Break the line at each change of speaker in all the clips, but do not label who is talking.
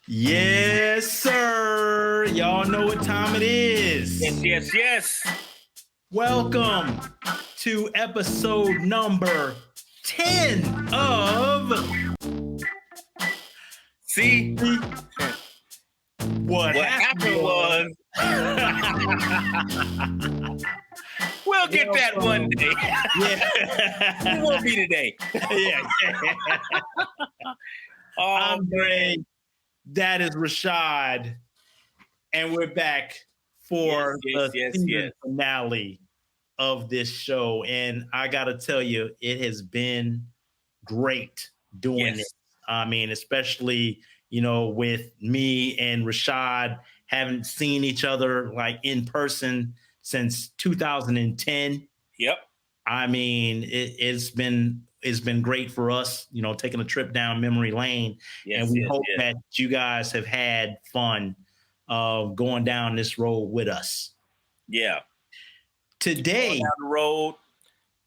Yes, sir. Y'all know what time it is.
Yes.
Welcome to episode number 10 of
See?
What happened was
we'll get that one day.
Yeah.
It won't be today.
Yeah. I'm Dre. That is Rashad. And we're back for the season finale of this show. And I got to tell you, it has been great doing it. I mean, especially, with me and Rashad haven't seen each other like in person since 2010.
Yep.
I mean, it's been great for us, taking a trip down memory lane. And we hope that you guys have had fun going down this road with us.
Yeah.
Today,
down the road.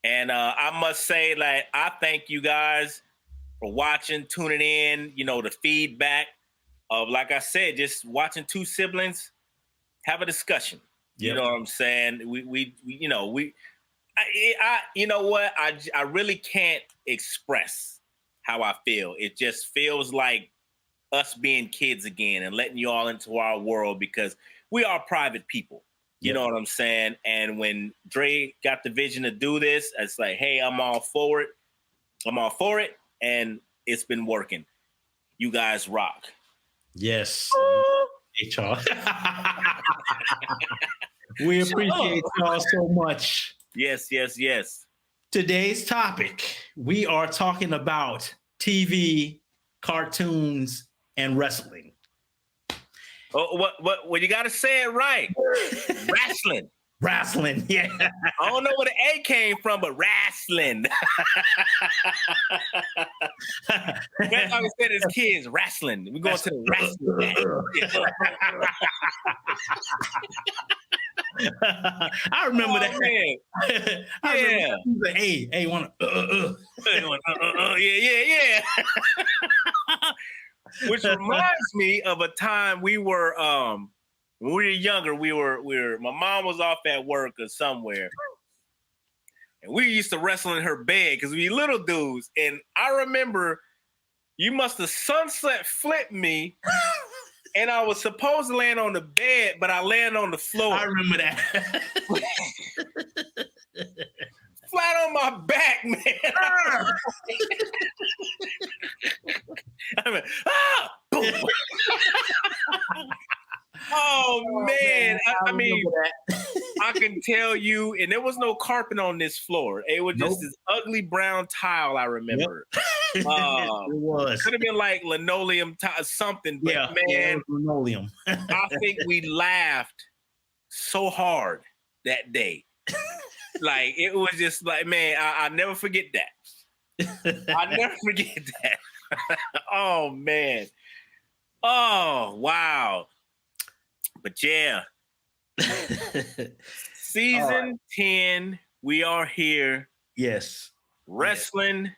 And I must say, I thank you guys for watching, tuning in, the feedback of, like I said, just watching two siblings have a discussion. Yep. You know what I'm saying? I really can't express how I feel. It just feels like us being kids again and letting you all into our world because we are private people. You know what I'm saying? And when Dre got the vision to do this, it's like, hey, I'm all for it. And it's been working. You guys rock.
Yes. Hey, y'all. We appreciate y'all so much.
Yes.
Today's topic, we are talking about TV, cartoons, and wrestling.
Oh, what you got to say it right.
Wrestling, yeah.
I don't know where the A came from, but wrestling. That's how we said as kids, wrestling. We're going to the wrestling.
I remember that.
Man.
I remember hey, want to
yeah. Which reminds me of a time we were when we were younger, we were my mom was off at work or somewhere. And we used to wrestle in her bed because we little dudes. And I remember you must have sunset flipped me. And I was supposed to land on the bed, but I landed on the floor.
I remember that.
Flat on my back, man. I mean, boom. Oh man. I mean, I can tell you, and there was no carpet on this floor. It was just this ugly brown tile, I remember.
It was.
Could have been like linoleum tile, something, but man,
linoleum.
I think we laughed so hard that day. Like, it was just like, man, I never forget that. I never forget that. Oh, man. Oh, wow. But yeah. Season 10, we are here.
Yes.
Wrestling,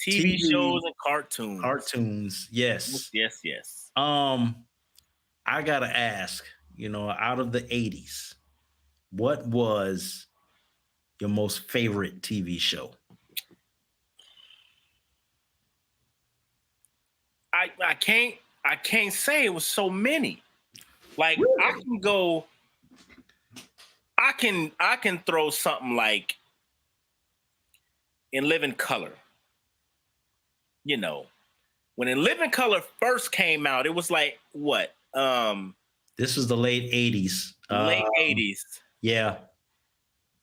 TV shows, and cartoons.
Cartoons, yes.
Yes.
I gotta ask, out of the 80s, what was your most favorite TV show?
I can't say. It was so many. Like, really? I can throw something like In Living Color. When In Living Color first came out, it was like what?
This was the late 80s.
Late 80s.
Yeah.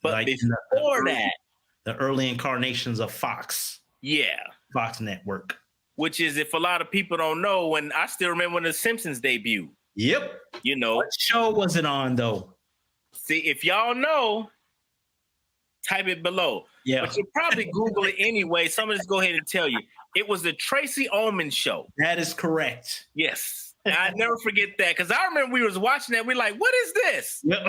But like before
the early incarnations of Fox.
Yeah.
Fox Network.
Which is, if a lot of people don't know, when I still remember when The Simpsons debuted.
Yep. What show was it on, though?
See, if y'all know, type it below.
Yeah.
But you'll probably Google it anyway. So I'm going to just go ahead and tell you. It was the Tracy Ullman Show.
That is correct.
Yes. I never forget that because I remember we was watching that. We're like, "What is this?"
Yep.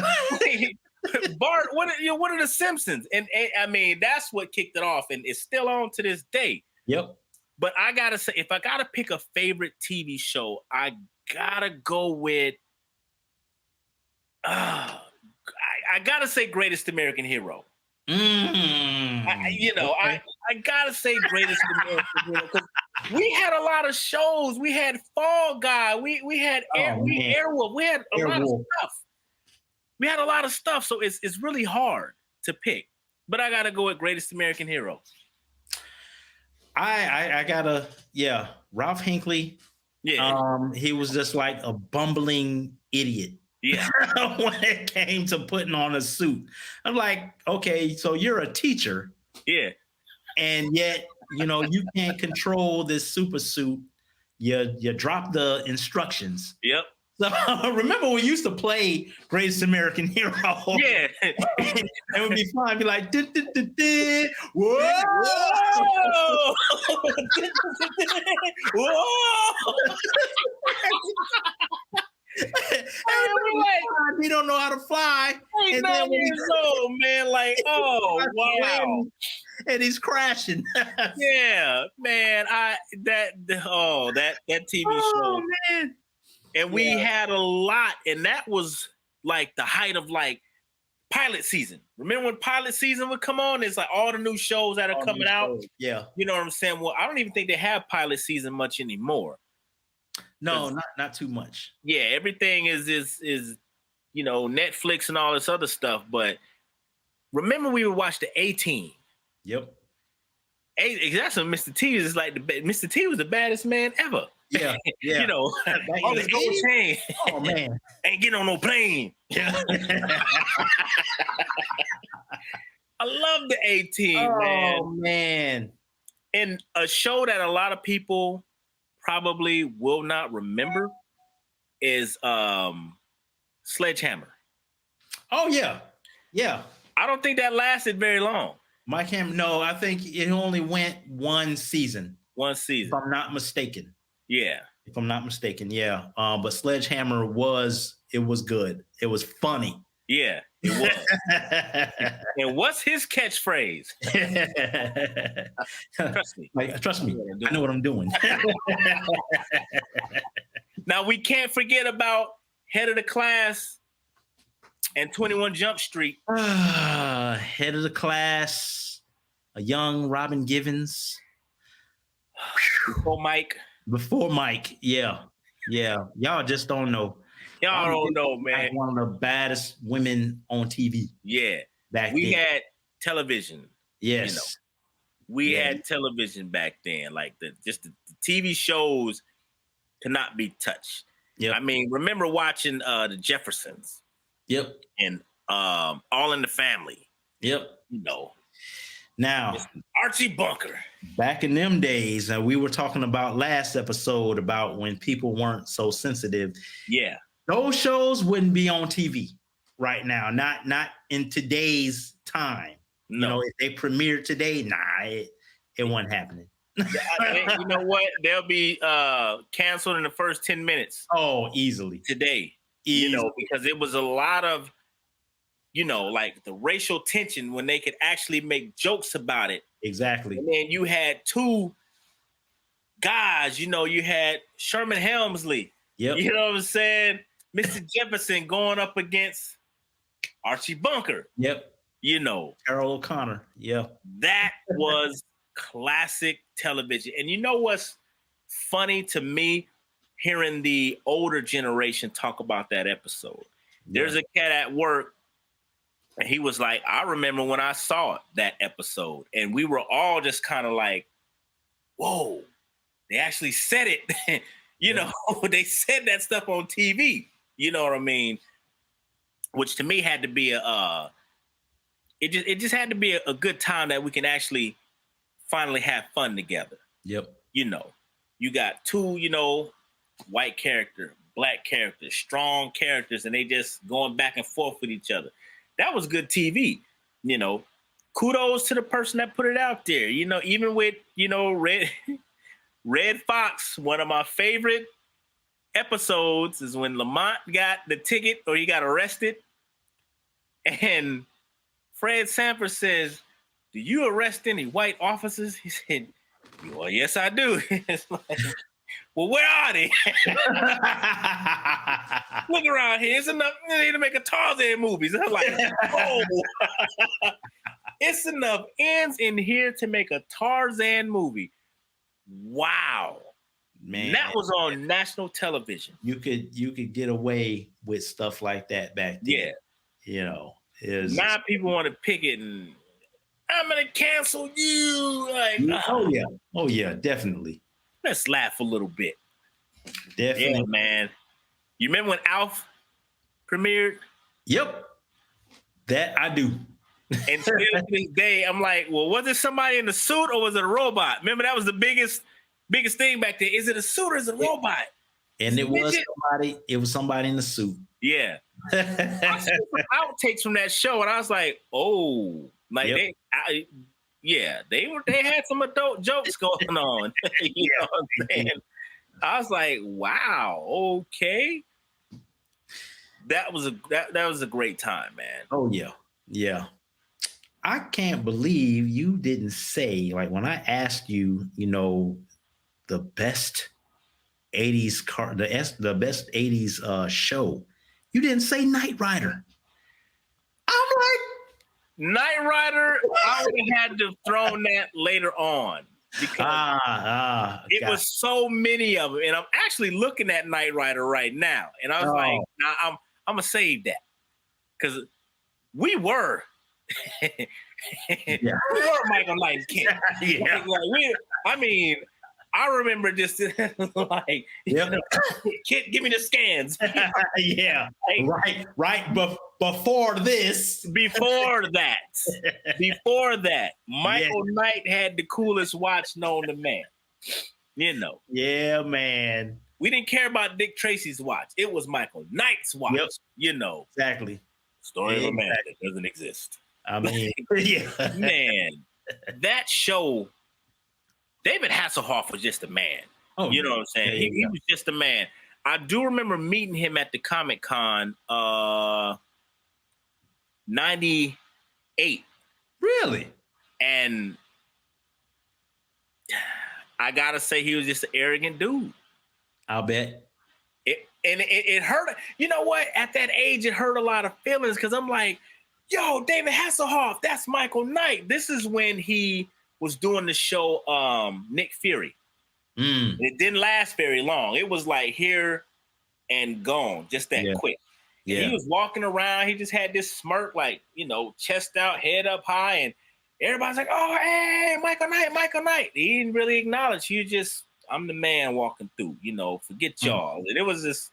Bart, what are the Simpsons? And I mean, that's what kicked it off, and it's still on to this day.
Yep.
But I gotta say, if I gotta pick a favorite TV show, I gotta go with. I gotta say, Greatest American Hero. I gotta say Greatest American Hero because we had a lot of shows. We had Fall Guy. We had Airwolf. We had a lot of stuff. We had a lot of stuff, so it's really hard to pick. But I gotta go with Greatest American Hero.
I gotta, Ralph Hinckley.
Yeah.
He was just like a bumbling idiot.
Yeah.
When it came to putting on a suit. I'm like, okay, so you're a teacher.
Yeah.
And yet, you can't control this super suit. You drop the instructions.
Yep.
So remember we used to play Greatest American Hero.
Yeah.
And it would be fun. Be like, whoa. Whoa. He don't know how to fly.
He's 9 years old, man. Like, oh wow.
And he's crashing.
Yeah, man. That TV show.
Man.
And we had a lot, and that was like the height of like pilot season. Remember when pilot season would come on? It's like all the new shows that are coming out.
Yeah.
You know what I'm saying? Well, I don't even think they have pilot season much anymore.
No, not too much.
Yeah, everything is Netflix and all this other stuff. But remember, we would watch the A-Team.
Yep.
That's what Mr. T is like. Mr. T was the baddest man ever.
Yeah.
All this gold chain.
Oh man,
ain't getting on no plane.
Yeah.
I love the A-Team, man.
Oh man.
And a show that a lot of people probably will not remember is Sledgehammer.
Oh yeah. Yeah.
I don't think that lasted very long.
Mike Hammer, no, I think it only went one season.
If
I'm not mistaken.
Yeah.
If I'm not mistaken, yeah. But Sledgehammer was good. It was funny.
Yeah, it was. And what's his catchphrase?
Trust me. I know what I'm doing.
Now we can't forget about Head of the Class and 21 Jump Street.
Head of the Class, a young Robin Givens. Before Mike, yeah. Y'all just don't know.
Y'all don't know, man.
Like one of the baddest women on TV.
Yeah.
We
had television.
Yes.
We had television back then. Like the TV shows cannot be touched.
Yep.
I mean, remember watching the Jeffersons.
Yep.
And All in the Family.
Yep. Now,
Archie Bunker.
Back in them days, we were talking about last episode about when people weren't so sensitive.
Yeah.
Those shows wouldn't be on TV right now. Not in today's time.
No.
If they premiered today, it wasn't happening.
You know what? They'll be canceled in the first 10 minutes.
Oh, easily.
Today. Because it was a lot of like the racial tension when they could actually make jokes about it.
Exactly.
And then you had two guys, you had Sherman Helmsley.
Yep.
You know what I'm saying? Mr. Jefferson going up against Archie Bunker.
Yep. Carol O'Connor. Yeah.
That was classic television. And you know what's funny to me? Hearing the older generation talk about that episode. Yeah. There's a cat at work, and he was like, I remember when I saw that episode, and we were all just kind of like, whoa, they actually said it. They said that stuff on TV. You know what I mean? Which to me had to be it just had to be a good time that we can actually finally have fun together.
Yep.
You got two, white character, black characters, strong characters, and they just going back and forth with each other. That was good TV. Kudos to the person that put it out there. Even with, Red Fox, one of my favorite episodes is when Lamont got the ticket or he got arrested. And Fred Sanford says, "Do you arrest any white officers?" He said, "Well, yes, I do." It's like, well, where are they? Look around here. It's enough. They need to make a Tarzan movie. I'm like, oh, it's enough ends in here to make a Tarzan movie. Wow. Man, that was on national television.
You could get away with stuff like that back then.
Yeah.
You know,
now people want to pick it and I'm gonna cancel you. Like,
oh yeah, definitely.
Let's laugh a little bit.
Definitely,
yeah, man. You remember when Alf premiered?
Yep, that I do.
And still to this day, I'm like, well, was it somebody in the suit or was it a robot? Remember, that was the biggest thing back then. Is it a suit or is it a robot?
And it was somebody. It was somebody in the suit.
Yeah. I saw some outtakes from that show, and I was like, oh, like they had some adult jokes going on. You know what I'm saying? I was like, wow, okay. That was a great time, man.
Oh yeah. Yeah. I can't believe you didn't say, like, when I asked you, you know, the best 80s the best 80s show, you didn't say Knight Rider. I'm like,
Knight Rider, I would have had to throw that later on because it was so many of them. And I'm actually looking at Knight Rider right now. And I was like, nah, I'm gonna save that. Because we were we were Michael Knight's kids.
Yeah.
I remember just like, kid, give me the scans.
Yeah, right. Before this,
before that, Michael Knight had the coolest watch known to man. You know.
Yeah, man.
We didn't care about Dick Tracy's watch. It was Michael Knight's watch. Yep. You know.
Exactly.
Story of a man that doesn't exist.
I mean,
man, that show. David Hasselhoff was just a man. Oh, you know what I'm saying? He was just a man. I do remember meeting him at the Comic-Con 98.
Really?
And I gotta say, he was just an arrogant dude.
I'll bet.
It hurt. You know what? At that age, it hurt a lot of feelings because I'm like, yo, David Hasselhoff, that's Michael Knight. This is when he was doing the show Nick Fury. It didn't last very long. It was like here and gone, just that quick. And he was walking around. He just had this smirk, like, you know, chest out, head up high, and everybody's like, "Oh, hey, Michael Knight." He didn't really acknowledge. He just, I'm the man walking through. You know, forget y'all. And it was just,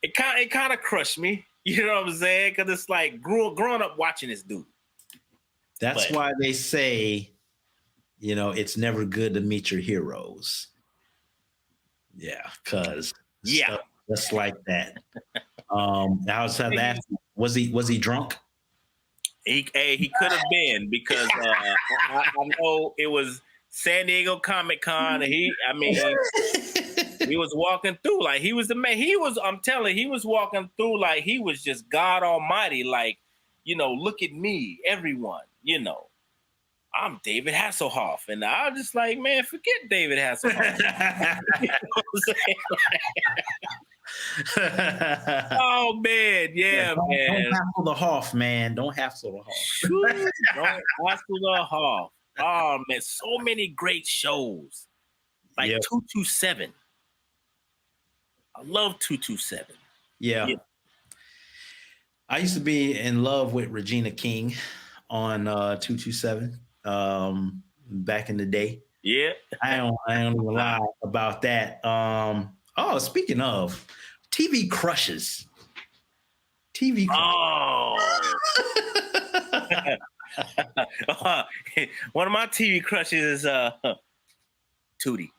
it kind of crushed me. You know what I'm saying? Because it's like growing up watching this dude.
That's why they say, you know, it's never good to meet your heroes. Yeah, because just like that. I was trying to ask, was he drunk?
He could have been because I know it was San Diego Comic-Con, and he was walking through like he was the man. I'm telling you, he was walking through like he was just God Almighty. Like, you know, look at me, everyone. You know, I'm David Hasselhoff. And I was just like, man, forget David Hasselhoff. You know what I'm saying? Oh, man. Yeah, man.
Don't hassle the Hoff, man. Don't hassle the Hoff.
Don't hassle the Hoff. Oh, man. So many great shows. Like 227. I love 227.
Yeah. I used to be in love with Regina King on 227 back in the day.
Yeah.
I don't even lie about that. Speaking of TV crushes.
One of my TV crushes is Tootie.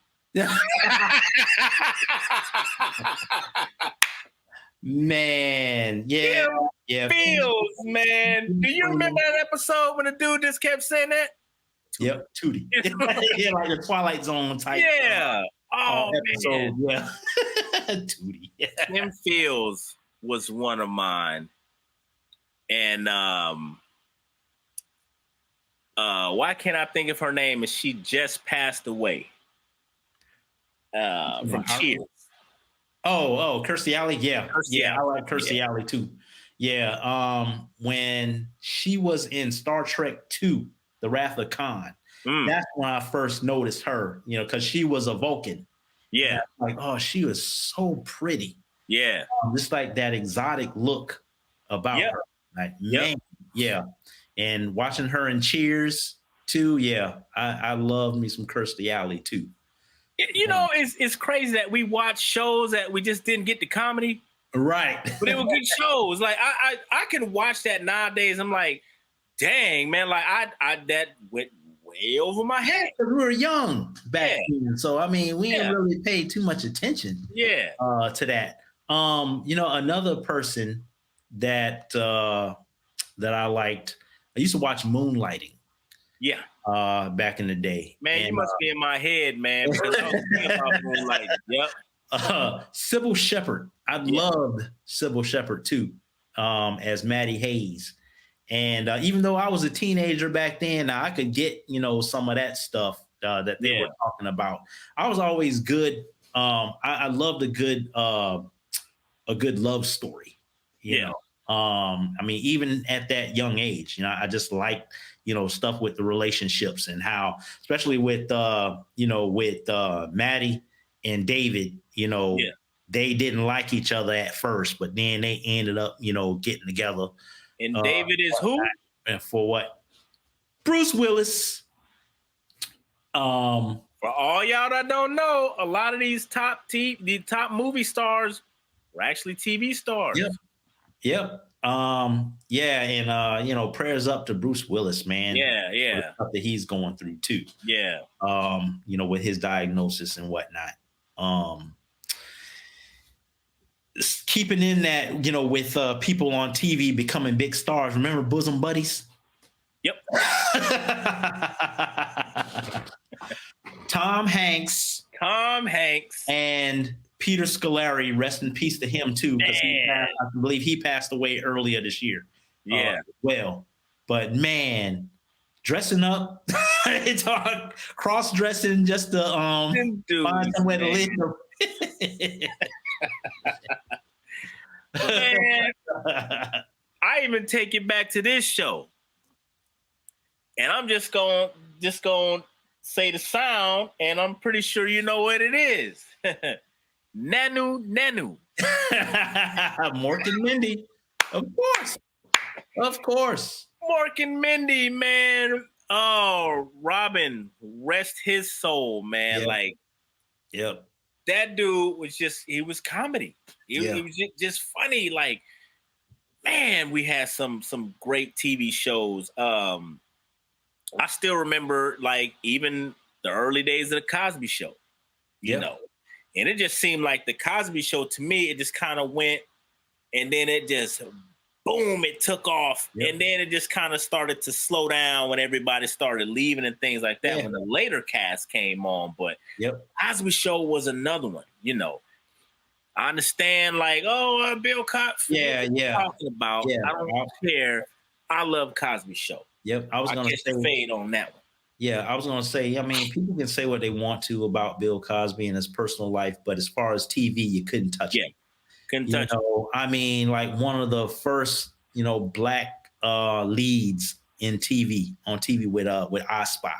Man,
feels, man. Do you remember that episode when the dude just kept saying that?
Yep, Tootie. Yeah, like the Twilight Zone type.
Yeah. Oh,
episode.
man.
Yeah. Tootie.
Kim Fields was one of mine. And why can't I think of her name? And she just passed away from Cheers.
Oh, Kirstie Alley. Yeah.
Kirstie
I like Kirstie Alley too. Yeah. When she was in Star Trek II, The Wrath of Khan, that's when I first noticed her, because she was a Vulcan.
Yeah.
Like, oh, she was so pretty.
Yeah.
Just like that exotic look about her. Like, man, yeah. And watching her in Cheers too, yeah. I love me some Kirstie Alley too.
It's crazy that we watch shows that we just didn't get the comedy.
Right.
But they were good shows. Like I can watch that nowadays. I'm like, dang, man, like I that went way over my head.
We were young back then. So I mean, we didn't really pay too much attention to that. Another person that I liked, I used to watch Moonlighting.
Yeah.
Back in the day.
Man, you must be in my head, man, because I was thinking about Moonlighting. Yep.
Sybil Shepherd. I loved Sybil Shepherd too, as Maddie Hayes. And even though I was a teenager back then, I could get, some of that stuff that they were talking about. I was always good. I loved a good love story, you know. I mean, even at that young age, I just liked, stuff with the relationships and how, especially with, Maddie and David, they didn't like each other at first, but then they ended up, getting together.
And David is who?
And for what? Bruce Willis.
For all y'all that don't know, a lot of these top movie stars were actually TV stars.
Yep. And prayers up to Bruce Willis, man.
Yeah.
The stuff that he's going through too.
Yeah.
With his diagnosis and whatnot. Keeping in that, with people on TV becoming big stars. Remember Bosom Buddies?
Yep.
Tom Hanks. And Peter Scolari, rest in peace to him too, because I believe he passed away earlier this year.
Yeah.
But man, dressing up, it's hard. Cross-dressing just to find somewhere to live.
Man, I even take it back to this show, and I'm just going to say the sound, and I'm pretty sure you know what it is. Nanu.
Mork and Mindy, of course.
Mork and Mindy, man. Oh, Robin, rest his soul, man. That dude was he was comedy. He was just funny. Like, man, we had some great TV shows. I still remember, like, even the early days of the Cosby Show, you know. And it just seemed like the Cosby Show, to me, it just kind of went, and then it just, boom, it took off. And then it just kind of started to slow down when everybody started leaving and things like that when the later cast came on. But Cosby Show was another one, I understand, like, Bill Cosby, talking about. I don't care. I love Cosby Show.
I was going to say
fade on that one.
I was going to say, I mean, people can say what they want to about Bill Cosby and his personal life, but as far as TV, you couldn't touch it.
Couldn't touch it.
I mean, like one of the first, black leads on TV with I Spy.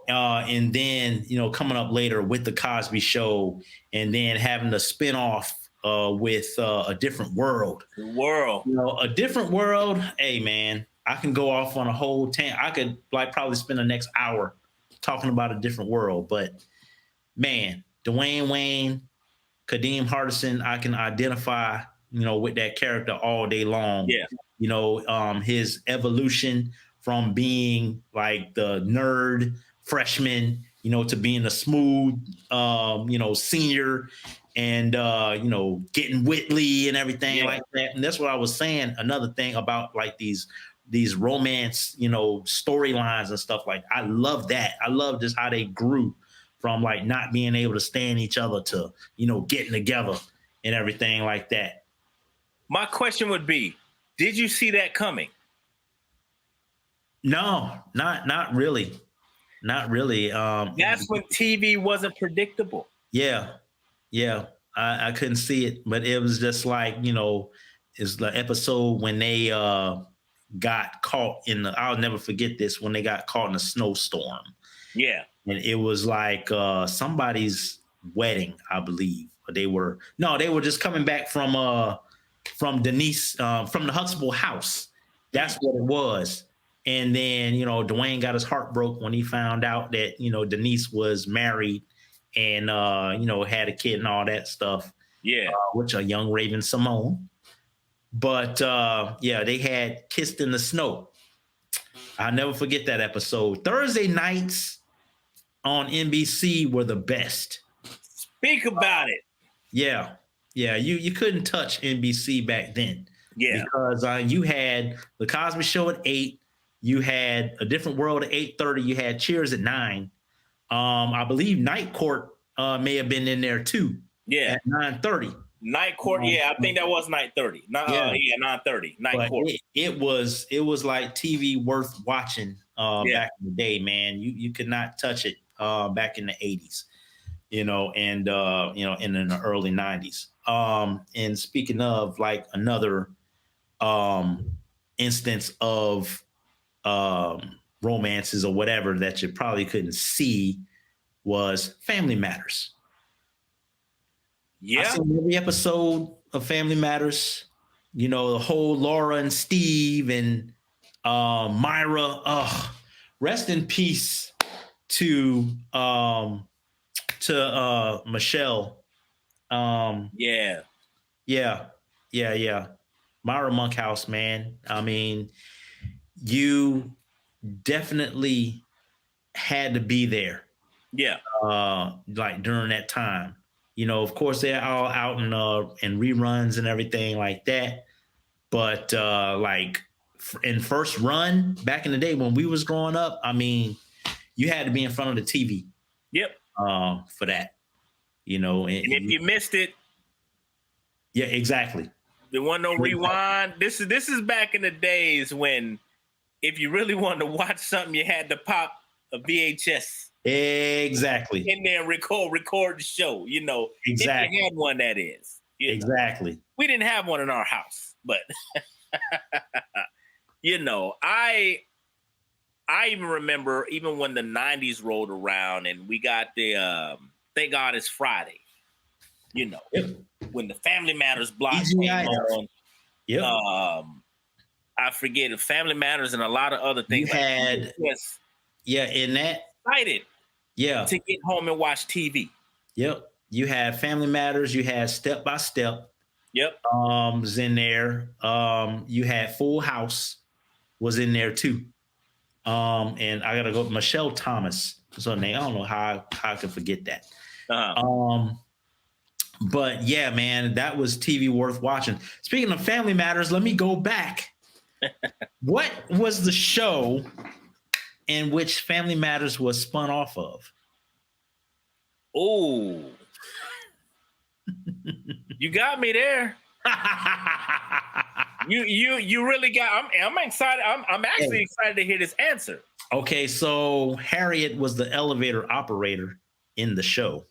And then, coming up later with the Cosby Show, and then having the spinoff with A Different World. A Different World. Hey, man, I can go off on a whole I could probably spend the next hour talking about A Different World. But man, Dwayne Wayne, Kadeem Hardison, I can identify, with that character all day long. His evolution from being like the nerd freshman, to being a smooth, senior, and getting Whitley and everything like that. And that's what I was saying. Another thing about like these romance, storylines and stuff, like I love that. I love just how they grew from like not being able to stand each other to, getting together and everything like that.
My question would be, did you see that coming?
No, not really. Not really.
That's when TV wasn't predictable.
Yeah. I couldn't see it, but it was just like, it's the episode when they got caught I'll never forget this, when they got caught in a snowstorm.
Yeah.
And it was like somebody's wedding, I believe. They were just coming back from Denise, from the Huxtable house. That's what it was. And then, Dwayne got his heart broke when he found out that, Denise was married and, had a kid and all that stuff.
Yeah.
Which a young Raven Simone. But they had kissed in the snow. I'll never forget that episode. Thursday nights on NBC were the best.
Speak about it.
Yeah. You couldn't touch NBC back then.
Yeah.
Because you had The Cosby Show at 8. You had A Different World at 8:30. You had Cheers at 9. I believe Night Court may have been in there too.
Yeah.
At 9:30.
Night Court, I think that was 9:30. 9:30. Night Court.
It was like TV worth watching back in the day, man. You could not touch it back in the 80s, and in the early 90s. And speaking of like another instance of romances or whatever that you probably couldn't see was Family Matters.
Yeah.
I've seen every episode of Family Matters. The whole Laura and Steve and Myra. Rest in peace to Michelle.
Yeah.
Myra Monkhouse, man. I mean, you definitely had to be there.
Yeah.
Like during that time. Of course, they're all out in reruns and everything like that. But like in first run back in the day when we was growing up, I mean, you had to be in front of the TV.
Yep.
For that, and
if you missed it,
yeah, exactly.
There wasn't no rewind. This is back in the days when, if you really wanted to watch something, you had to pop a VHS.
Exactly.
In there and record the show,
Exactly.
If you had one, that is.
Exactly.
We didn't have one in our house, but I even remember even when the 90s rolled around and we got the Thank God It's Friday. When the Family Matters block came on.
Yep.
I forget Family Matters and a lot of other things.
You had in that
excited.
Yeah.
To get home and watch TV.
Yep. You had Family Matters. You had Step by Step.
Yep.
Was in there. You had Full House was in there too. And I gotta go. Michelle Thomas was her name. I don't know how I could forget that.
Uh-huh.
But yeah, man, that was TV worth watching. Speaking of Family Matters, let me go back. What was the show in which Family Matters was spun off of?
Oh, you got me there. You really got. I'm excited. I'm actually excited to hear this answer.
Okay, so Harriet was the elevator operator in the show.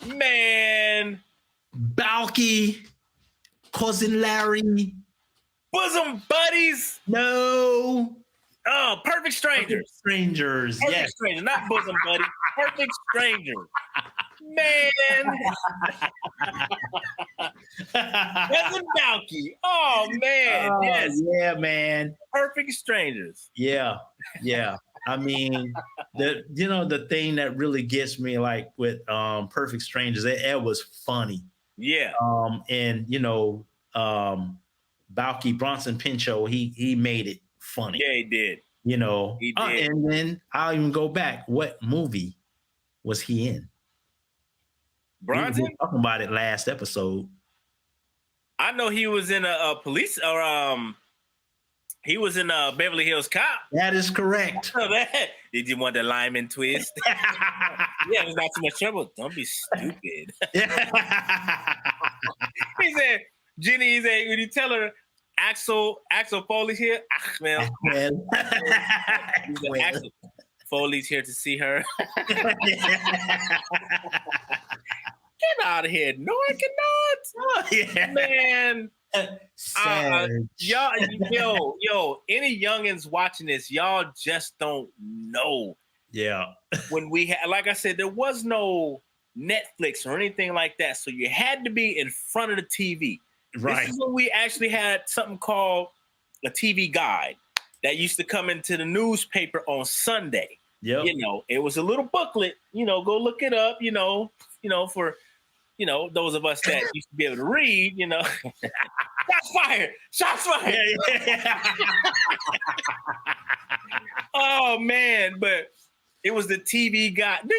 Man,
Balky, Cousin Larry,
bosom buddies.
No.
Oh, Perfect Strangers.
Strangers.
Perfect Strangers, not bosom buddies. Perfect Strangers. Man. Cousin Balky. Oh man. Yes.
Yeah, man.
Perfect Strangers.
Yeah. I mean, the thing that really gets me like with Perfect Strangers, it was funny.
Yeah.
And Balky Bronson Pinchot, he made it funny.
Yeah, he did.
He did. And then I'll even go back. What movie was he in?
Bronson?
We were talking about it last episode.
I know he was in a police or He was in Beverly Hills Cop.
That is correct.
Did you want the lineman twist? Yeah, there's not too much trouble. Don't be stupid. He said, Jenny, he said, when you tell her Axel Foley's here, Ahmed. Axel Foley's here to see her. Get out of here. No, I cannot. Man. Yo, any youngins watching this, y'all just don't know.
Yeah.
When we had, like I said, there was no Netflix or anything like that. So you had to be in front of the TV.
Right.
This is when we actually had something called a TV guide that used to come into the newspaper on Sunday.
Yep.
You know, it was a little booklet, go look it up, for those of us that used to be able to read, Shots fired! Shots fired! Yeah. Oh man, but it was the TV guy. Do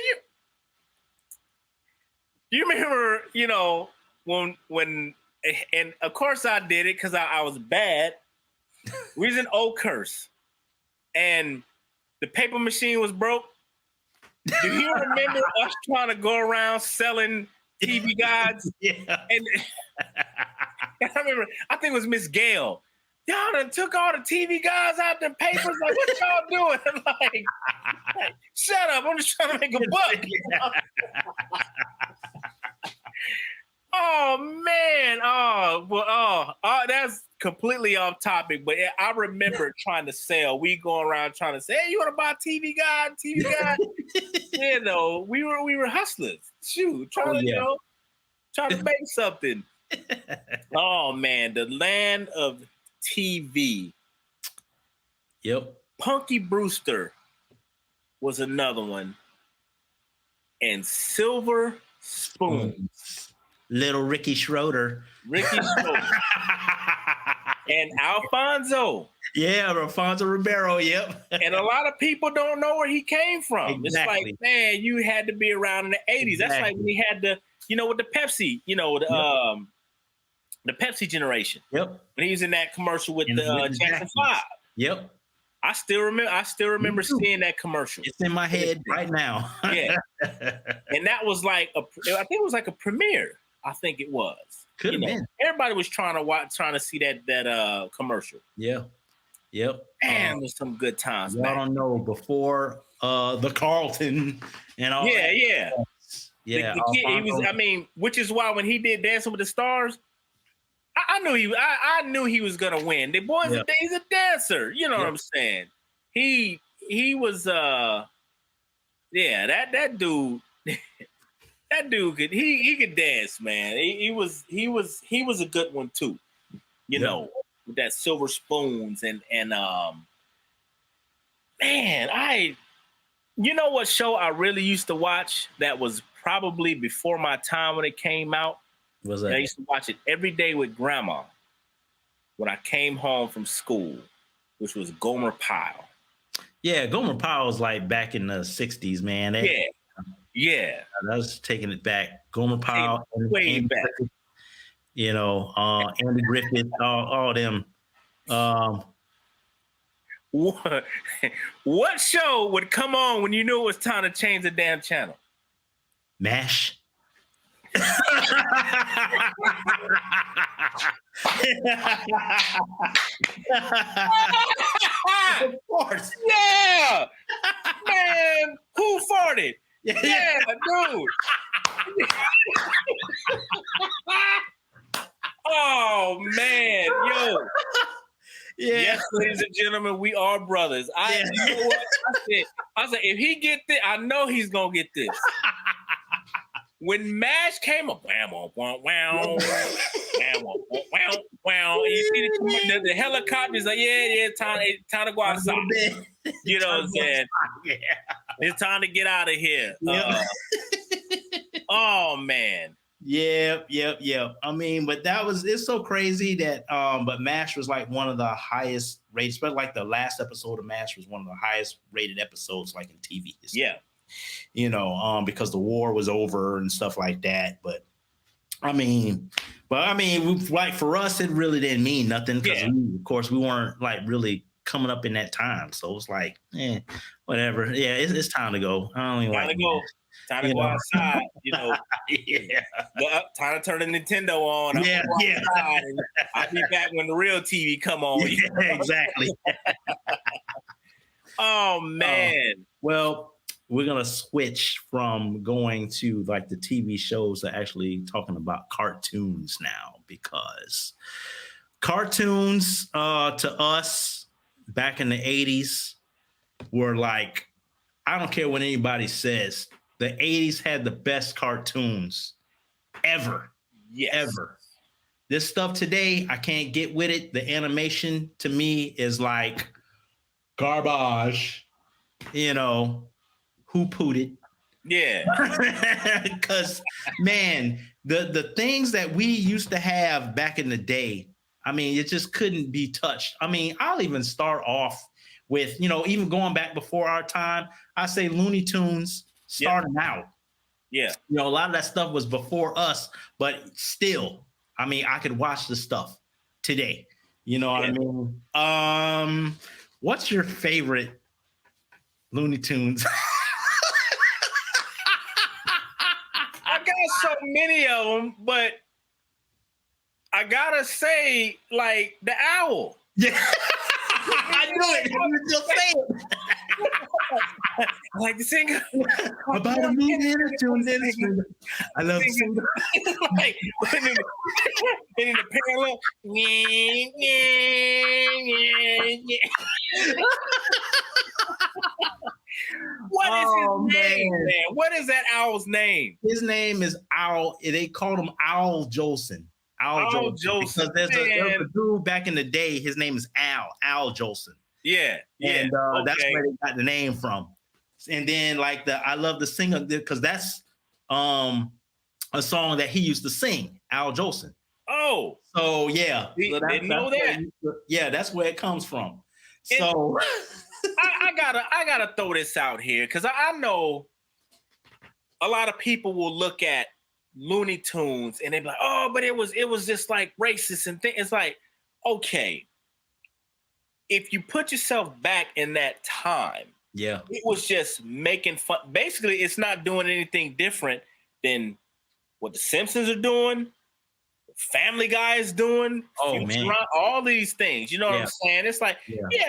you remember, when and of course I did it because I was bad. We was in Oakhurst and the paper machine was broke. Do you remember us trying to go around selling TV guides?
Yeah.
And I remember, I think it was Miss Gail. Y'all done took all the TV guides out the papers. Like, what y'all doing? like, shut up. I'm just trying to make a buck. Oh, man. That's completely off topic. But I remember trying to sell. We going around trying to say, hey, you want to buy a TV guide? We were hustlers. Shoot, trying to make something. Oh man, the land of TV.
Yep.
Punky Brewster was another one. And Silver Spoons.
Little Ricky Schroeder.
And Alfonso.
Yeah, Alfonso Ribeiro, yep.
And a lot of people don't know where he came from.
Exactly.
It's like, man, you had to be around in the 80s. Exactly. That's like when he had with the Pepsi, the Pepsi generation.
Yep.
When he was in that commercial with the Jackson 5.
Yep.
I still remember seeing that commercial.
It's in my head right now.
Yeah. And that was like I think it was like a premiere. I think it was.
Could have been.
Everybody was trying to see that commercial.
Yeah. Yep.
Man, there's some good times.
Y'all don't know before the Carlton and all.
Yeah,
that.
Yeah.
Yeah.
The kid, which is why when he did Dancing with the Stars, I knew he was gonna win. The boy's he's a dancer. You know what I'm saying? He was that dude. That dude could could dance, man. He was a good one too. With that Silver Spoons and man, you know what show I really used to watch that was probably before my time when it came out?
Was that?
I used to watch it every day with Grandma when I came home from school, which was Gomer Pyle.
Yeah, Gomer Pyle was like back in the 60s, man.
Yeah.
I was taking it back. Gomer Pyle.
Way back.
Andy Griffith, all them.
What show would come on when you knew it was time to change the damn channel?
MASH. Of course.
Yeah. Man, who farted? Yeah, dude. Oh man, yo. Yeah. Yes, ladies and gentlemen, we are brothers. You know what? I said, if he get this, I know he's gonna get this. When MASH came up, wow, wow, you see the helicopters like, time to go outside. You know what I'm saying? Yeah. It's time to get out of here. Yep. Oh man.
Yep. I mean, but it's so crazy that but MASH was like one of the highest rated, especially like the last episode of MASH was one of the highest rated episodes like in TV history.
Yeah.
Because the war was over and stuff like that. But I mean, like for us, it really didn't mean nothing because of course we weren't like really coming up in that time. So it's like, whatever. Yeah, it's time to go. I don't even
Time
like
to go. Time to go outside.
yeah.
Time to turn the Nintendo on. I'm
Yeah,
gonna go outside and I'll be back when the real TV come on.
Yeah, exactly.
Oh man.
Well, we're gonna switch from going to like the TV shows to actually talking about cartoons now, because cartoons to us back in the 80s were like, I don't care what anybody says, the 80s had the best cartoons ever.
Yes.
Ever. This stuff today, I can't get with it. The animation to me is like garbage, who pooted.
Yeah.
Because, man, the things that we used to have back in the day, I mean, it just couldn't be touched. I mean, I'll even start off with, even going back before our time, I say Looney Tunes starting out.
Yeah.
A lot of that stuff was before us, but still, I mean, I could watch the stuff today. You know what I mean? What's your favorite Looney Tunes?
I got so many of them, but I gotta say, like the owl.
Yeah, I knew it. You just say it.
I like to sing
about a movie in I love to sing.
Like, and in the parallel, What is his name, man? What is that owl's name?
His name is Owl. They called him Owl Jolson. Owl Jolson. Because there's a dude back in the day. His name is Al Jolson.
Yeah,
and that's where they got the name from. And then like I love the singer because that's a song that he used to sing, Al Jolson.
Oh,
so yeah,
didn't know that.
That's where it comes from. So
I gotta throw this out here because I know a lot of people will look at Looney Tunes and they be like, oh, but it was just like racist and things. It's like, okay, if you put yourself back in that time, it was just making fun. Basically, it's not doing anything different than what the Simpsons are doing, Family Guy is doing, all these things. You know what I'm saying? It's like,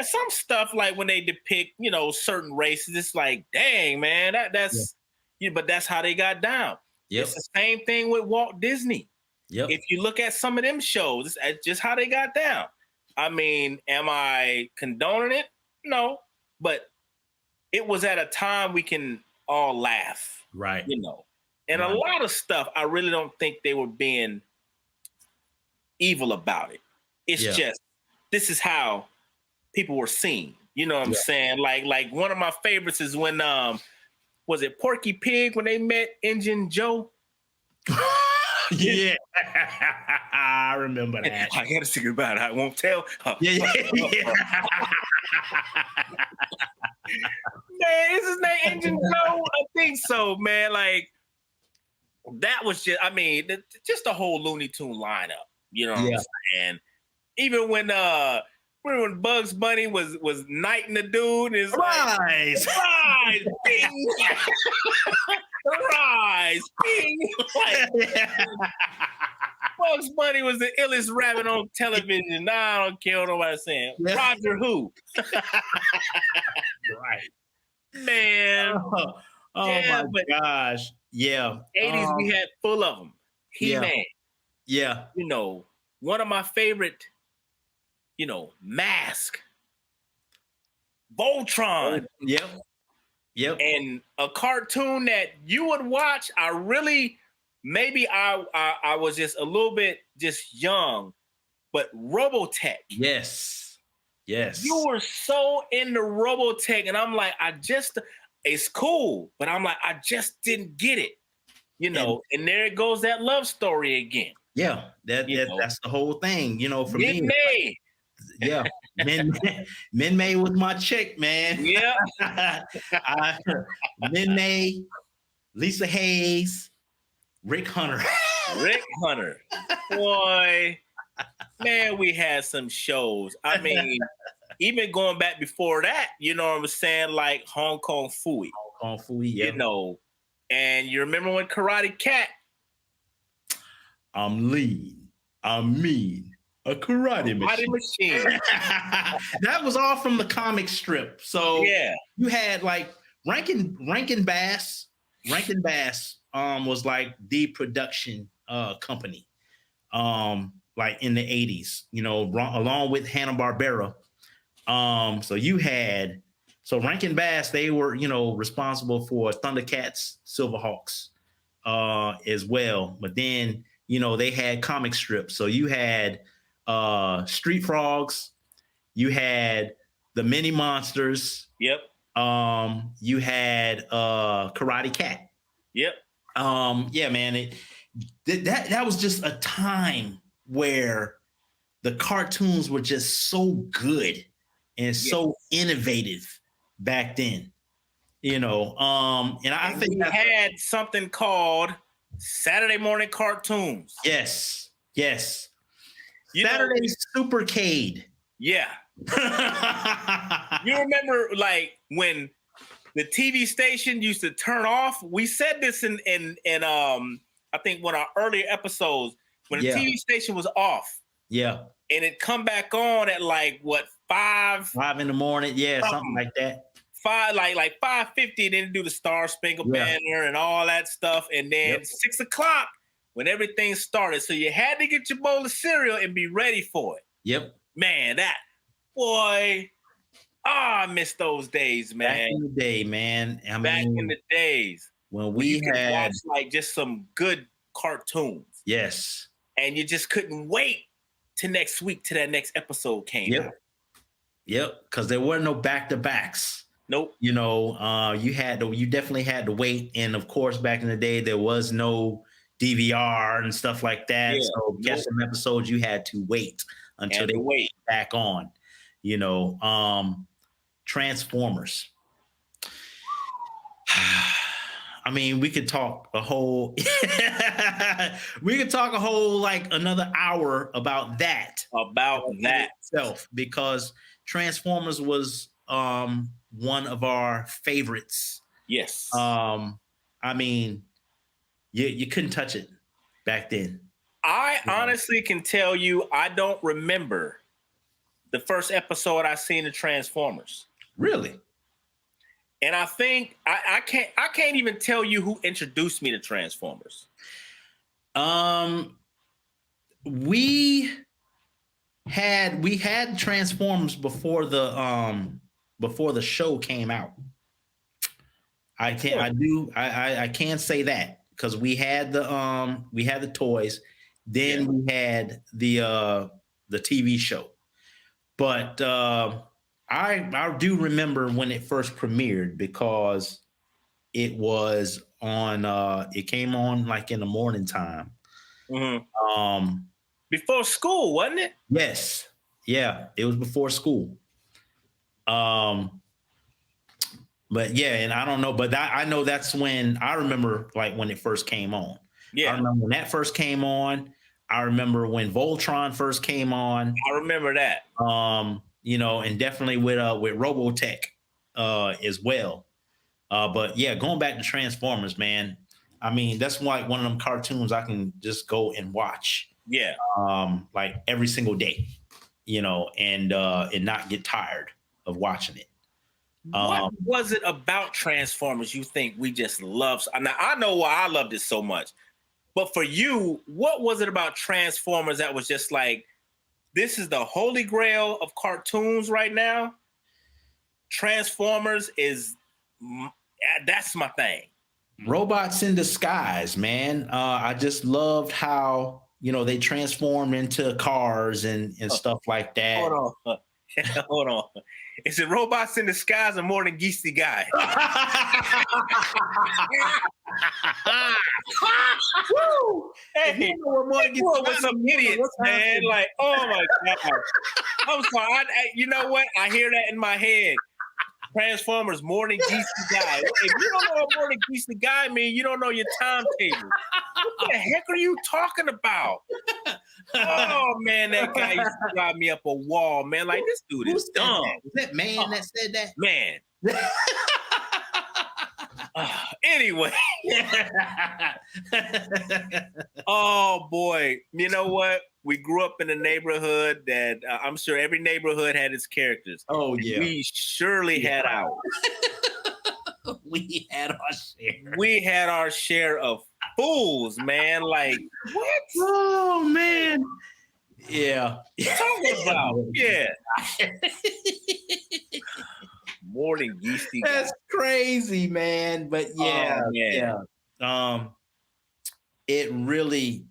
some stuff like when they depict, certain races, it's like, dang, man, that's but that's how they got down. It's the same thing with Walt Disney. If you look at some of them shows, it's just how they got down. I mean, am I condoning it? No, but it was at a time we can all laugh,
right?
And a lot of stuff, I really don't think they were being evil about it. It's just, this is how people were seen. You know what I'm saying? Like one of my favorites is when, was it Porky Pig when they met Injun Joe?
Yeah, I remember that.
I gotta sing about it. I won't tell.
Yeah.
Man, is his name Injun Joe? I think so, man. Like that was just, I mean, just the whole Looney Tune lineup. You know what I'm saying? Even when Bugs Bunny was knighting the dude, is
rise,
bing, rise, bing. Bugs Bunny was the illest rabbit on television. Nah, I don't care what nobody's saying. Roger who?
Right,
man.
My gosh,
80s we had full of them. He-Man.
Yeah.
One of my favorite, Mask. Voltron.
Yep.
And a cartoon that you would watch, I was just a little bit just young, but Robotech.
Yes.
You were so into Robotech, and I'm like, it's cool, but I'm like, I just didn't get it. And there it goes, that love story again.
Yeah, that's the whole thing. For me.
May.
Yeah, Min May was my chick, man.
Yeah,
Min May, Lisa Hayes, Rick Hunter.
Rick Hunter. Boy, man, we had some shows. I mean, even going back before that, you know what I'm saying? Like Hong Kong Phooey.
Hong Kong Phooey, yeah.
You know, and you remember when Karate Cat?
I'm lean. I'm mean. A karate machine. That was all from the comic strip. So
yeah,
you had like Rankin Bass. Rankin Bass was like the production company like in the 80s, you know, along with Hanna-Barbera. So Rankin Bass, they were, you know, responsible for Thundercats, Silverhawks as well. But then, you know, they had comic strips. So you had Street Frogs, you had the Mini Monsters.
Yep.
You had Karate Cat.
Yep.
Yeah, man. That was just a time where the cartoons were just so good and so innovative back then. You know, and I think
we had something called Saturday morning cartoons.
Yes. Saturday Supercade.
Yeah. You remember like when the TV station used to turn off? We said this in I think one of our earlier episodes when the TV station was off.
Yeah.
And it come back on at like what 5
in the morning. Yeah, something like that.
5:50, and then do the Star Spangled Banner and all that stuff. And then 6 o'clock when everything started. So you had to get your bowl of cereal and be ready for it.
Yep.
Man, I miss those days, man.
Back in the day, man.
Back in the days.
When we had
watch like just some good cartoons.
Yes.
And you just couldn't wait till next week till that next episode came out.
Yep. Because there were no back-to-backs.
Nope.
You know, you definitely had to wait. And of course, back in the day, there was no DVR and stuff like that. Yeah, so catch some episodes, you had to wait until they went back on. You know, Transformers. I mean, we could talk a whole like another hour about that. Itself, because Transformers was one of our favorites.
Yes.
I mean, you couldn't touch it back then.
I honestly can tell you I don't remember the first episode I seen of Transformers.
Really?
And I think I can't even tell you who introduced me to Transformers.
We had Transformers before the show came out. I can't say that because we had the toys, then we had the TV show. But I do remember when it first premiered because it was on. It came on like in the morning time.
Mm-hmm. Before school, wasn't it?
Yes. Yeah, it was before school. But yeah, and I don't know, but I know that's when I remember like when it first came on.
Yeah,
I remember when that first came on. I remember when Voltron first came on.
I remember that.
You know, and definitely with Robotech as well. But yeah, going back to Transformers, man. I mean, that's like one of them cartoons I can just go and watch.
Yeah.
Like every single day, you know, and not get tired of watching it.
What was it about Transformers you think we just love? Now, I know why I loved it so much, but for you, what was it about Transformers that was just like, this is the holy grail of cartoons right now? Transformers that's my thing.
Robots in disguise, man. I just loved how, you know, they transformed into cars and stuff like that.
Hold on. Is it Robots in Disguise or More Than Geesty Guy? Hey, people were some idiots, man. Like, oh my God. I'm sorry. You know what? I hear that in my head. Transformers Morning Geese Guy. If you don't know what Morning Geese Guy means, you don't know your timetable. What the heck are you talking about? Oh man, that guy used to drive me up a wall, man. Like, this dude is dumb.
Was that man that said that?
Man. Anyway. Oh boy. You know what? We grew up in a neighborhood that I'm sure every neighborhood had its characters.
Oh yeah.
We surely had ours.
We had our share.
We had our share of fools, man. Like, what?
Oh man. Yeah.
Talking about, yeah. Morning Yeasty guy.
That's crazy, man. But yeah, it really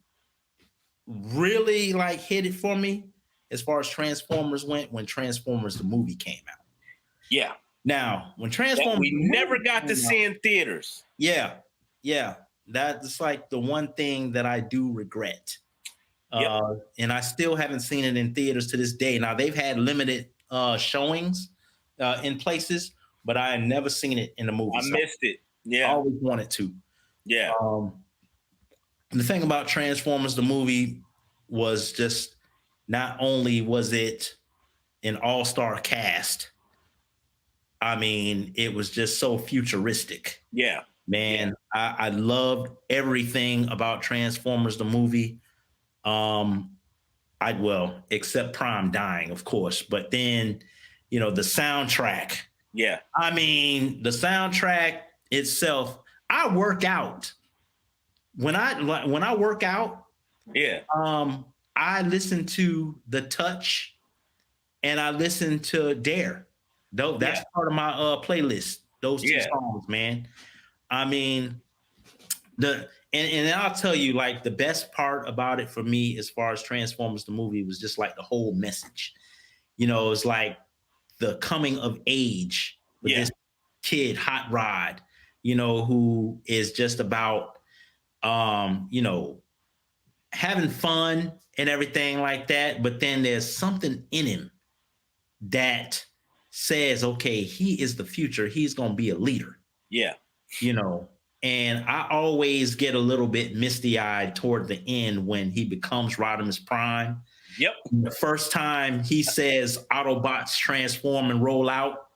like hit it for me as far as Transformers went when Transformers the movie came out.
Yeah.
Now, when Transformers
we never got to see in theaters.
Yeah. That's like the one thing that I do regret. And I still haven't seen it in theaters to this day. Now, they've had limited showings in places, but I have never seen it in the movie.
I missed it. Yeah.
I always wanted to.
Yeah.
The thing about Transformers the movie was just not only was it an all-star cast, I mean, it was just so futuristic.
Yeah.
Man, yeah. I loved everything about Transformers the movie. Except Prime dying, of course. But then, the soundtrack.
Yeah.
I mean, the soundtrack itself, I work out. When I work out, I listen to The Touch and I listen to Dare. That's part of my playlist. Those two songs, man. I mean, and I'll tell you, like, the best part about it for me, as far as Transformers the movie, was just like the whole message. It's like the coming of age with this kid, Hot Rod, who is just about, having fun and everything like that. But then there's something in him that says, okay, he is the future. He's going to be a leader.
Yeah.
And I always get a little bit misty-eyed toward the end when he becomes Rodimus Prime.
Yep.
The first time he says Autobots transform and roll out,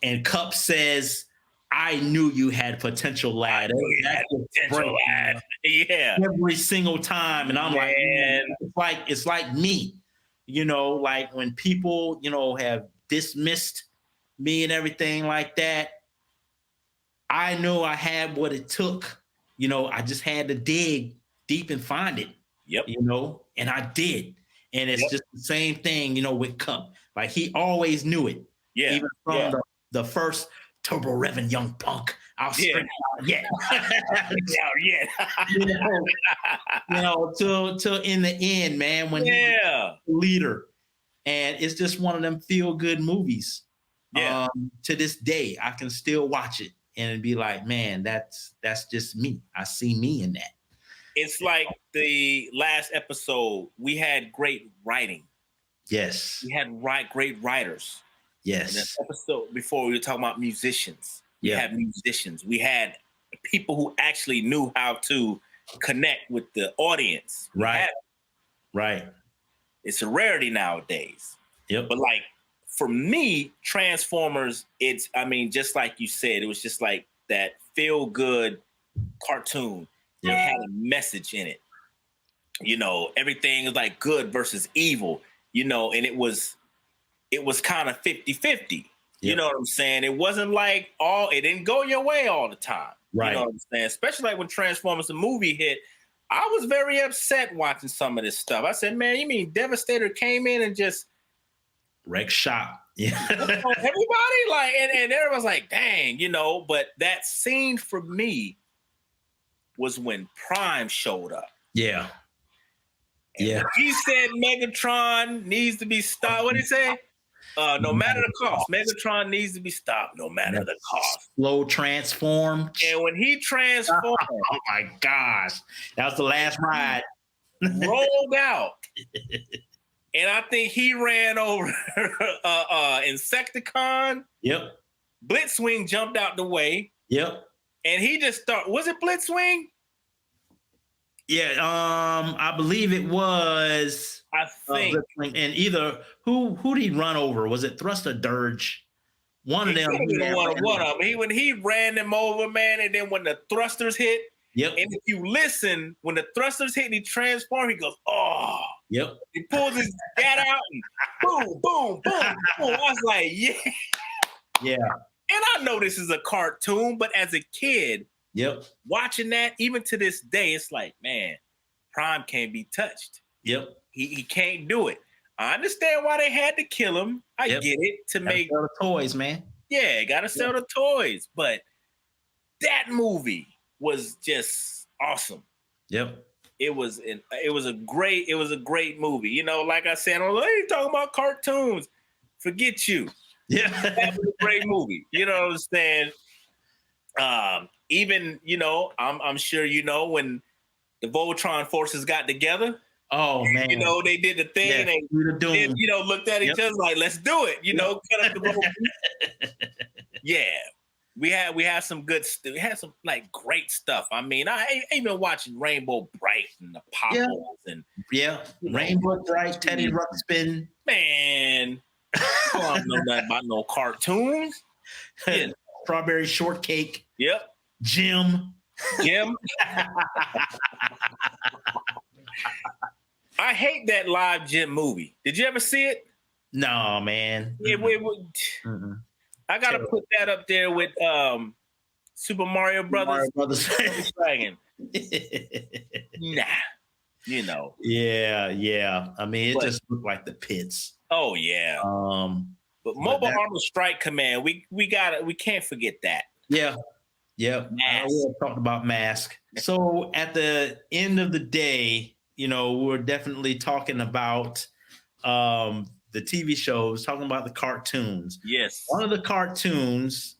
and Cup says, I knew you had potential, lad.
Yeah.
Every single time. And I'm like, man, it's like me. Like when people, have dismissed me and everything like that, I know I had what it took. I just had to dig deep and find it.
Yep.
And I did. And it's just the same thing, with Cup. Like, he always knew it.
Yeah.
Even from the first Turbo Revving Young Punk. I'll straight out. Yeah. Till in the end, man, when he's the leader. And it's just one of them feel-good movies.
Yeah.
To this day, I can still watch it and be like, man, that's just me. I see me in that.
It's like the last episode, we had great writing.
Yes.
We had great writers.
Yes.
In the episode before, we were talking about musicians. We had musicians. We had people who actually knew how to connect with the audience.
Right. Right.
It's a rarity nowadays.
Yep.
But like, for me, Transformers, just like you said, it was just like that feel-good cartoon. It had a message in it. Everything is like good versus evil, and it was kind of 50-50. You know what I'm saying? It wasn't like it didn't go your way all the time.
Right.
You know what I'm saying? Especially like when Transformers the movie hit, I was very upset watching some of this stuff. I said, man, you mean Devastator came in and just
wreck shop? Yeah.
Everybody and everyone's like, dang, but that scene for me was when Prime showed up.
Yeah.
And he said Megatron needs to be stopped. What did he say? No matter the cost. Megatron needs to be stopped no matter the cost.
Slow transform.
And when he transformed,
oh my gosh. That was the last ride.
Rolled out. And I think he ran over Insecticon.
Yep.
Blitzwing jumped out the way.
Yep.
And he just started. Was it Blitzwing?
Yeah, I believe it was.
I think.
And either who did he run over? Was it Thrust or Dirge? One of them.
One of them. When he ran them over, man, and then when the thrusters hit.
Yep.
And if you listen, when the thrusters hit and he transforms, he goes, oh.
Yep.
He pulls his gat out and boom, boom, boom, boom. I was like, yeah.
Yeah.
And I know this is a cartoon, but as a kid,
yep,
watching that, even to this day, it's like, man, Prime can't be touched.
Yep.
He can't do it. I understand why they had to kill him. I get it. To make
sell the toys, man.
Yeah, gotta sell the toys. But that movie was just awesome.
Yep.
It was a great movie. You know, like I said, I ain't talking about cartoons. Forget you.
Yeah.
That was a great movie. You know what I'm saying? Even, you know, I'm sure you know when the Voltron forces got together.
Oh man.
You know, they did the thing and they you know, looked at each other like, let's do it. You know, cut up the rope. Yeah. We had some good stuff. We had some like great stuff. I mean, I ain't been watching Rainbow Bright and the Popples and
Rainbow Bright, Teddy Ruxpin.
Man, I don't know nothing about no cartoons.
Yeah. Strawberry Shortcake.
Yep.
Jim.
I hate that live Jim movie. Did you ever see it?
No, man.
I gotta put that up there with Super Mario Brothers. Dragon. Nah, you know.
Yeah. I mean, it just looked like the pits.
Oh yeah. But Mobile Armor Strike Command, we can't forget that.
Yeah. We talked about Mask. So at the end of the day, you know, we're definitely talking about the TV shows, talking about the cartoons.
Yes.
One of the cartoons,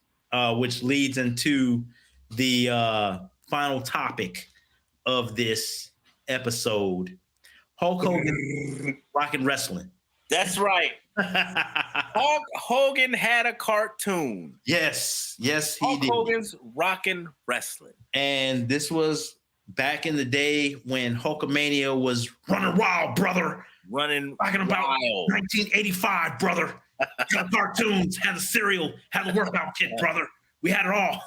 which leads into the final topic of this episode, Hulk Hogan Rockin' Wrestling.
That's right. Hulk Hogan had a cartoon.
Yes, he did.
Hulk Hogan's Rockin' Wrestling.
And this was back in the day when Hulkamania was running wild, brother. Talking about 1985, brother. Had cartoons, had the cereal, had the workout kit, brother. We had it all.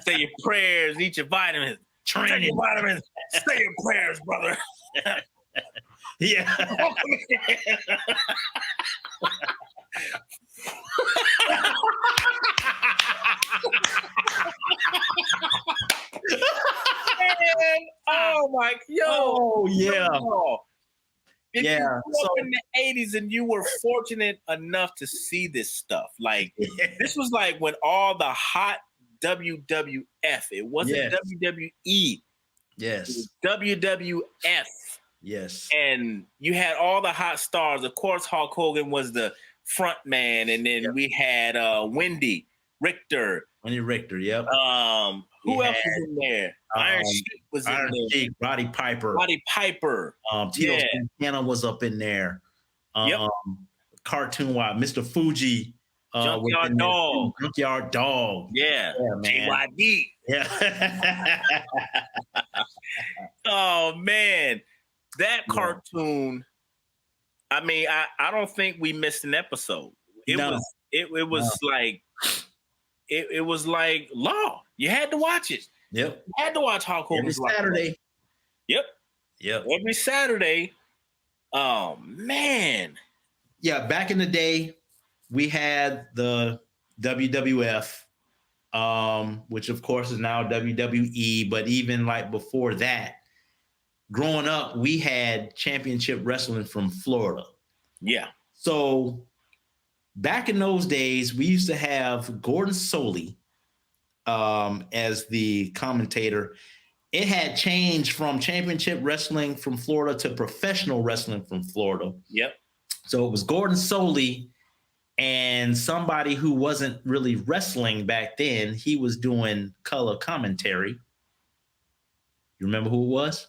Say your prayers, eat your vitamins.
Training.
Take your vitamins. Say your prayers, brother.
Yeah.
Oh my,
oh yeah.
If you grew up in the 80s and you were fortunate enough to see this stuff, like this was like when all the hot WWF, it wasn't WWE.
Yes.
It was WWF.
Yes.
And you had all the hot stars. Of course, Hulk Hogan was the front man, and then we had Wendy Richter.
Wendy Richter, yep.
Who else was in there? Iron Sheik was in there.
Sheik, Roddy Piper. Tito Santana was up in there. Cartoon-wise, Mr. Fuji.
Junkyard Dog.
Junkyard Dog.
Yeah man. JYD.
Yeah.
Oh, man. That cartoon, I mean, I don't think we missed an episode. It was like law. You had to watch it.
Yep.
You had to watch Hulk Hogan
every Saturday.
Yep. Every Saturday. Oh man.
Yeah, back in the day, we had the WWF, which of course is now WWE, but even like before that, growing up, we had championship wrestling from Florida.
Yeah.
So back in those days, we used to have Gordon Soley as the commentator. It had changed from championship wrestling from Florida to professional wrestling from Florida.
Yep.
So it was Gordon Soley and somebody who wasn't really wrestling back then. He was doing color commentary. You remember who it was?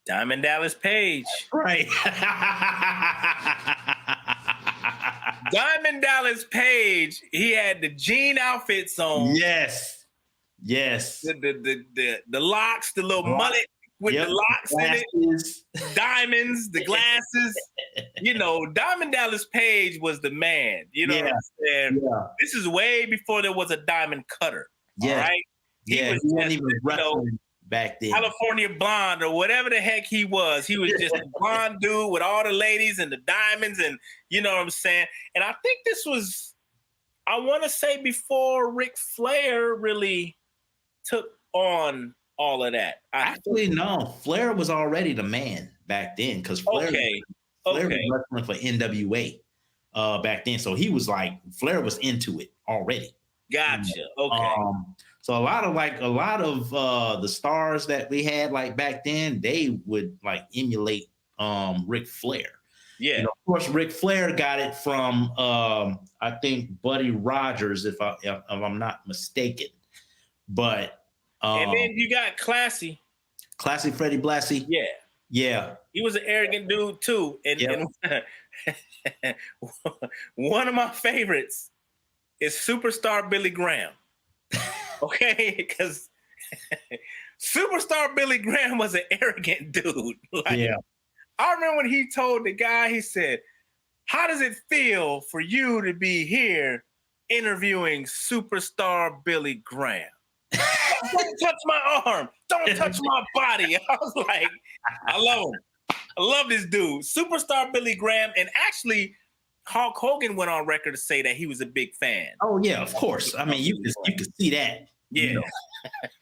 Diamond Dallas Page.
Right.
Diamond Dallas Page, he had the jean outfits on.
Yes.
The locks, the little mullet with the locks in it. Diamonds, the glasses. Diamond Dallas Page was the man. You know what I'm saying? Yeah. This is way before there was a diamond cutter. Yeah. All right?
He wasn't even wrestling back then.
California Blonde or whatever the heck he was. He was just a blonde dude with all the ladies and the diamonds, and you know what I'm saying? And I think this was, I want to say, before Ric Flair really took on all of that.
Actually, no. Flair was already the man back then, because Flair was wrestling for NWA back then. So he was like, Flair was into it already.
Gotcha. Okay.
So a lot of the stars that we had like back then, they would like emulate Ric Flair.
Yeah.
Of course, Ric Flair got it from I think Buddy Rogers, if I'm not mistaken. But
and then you got Classy
Freddie Blassie. Yeah.
He was an arrogant dude too. And one of my favorites is Superstar Billy Graham. Okay, because Superstar Billy Graham was an arrogant dude. I remember when he told the guy, he said, "How does it feel for you to be here interviewing Superstar Billy Graham? Don't touch my arm. Don't touch my body." I was like, I love him. I love this dude. Superstar Billy Graham. And actually, Hulk Hogan went on record to say that he was a big fan.
Oh, yeah, of course. I mean, you can see that.
Yeah.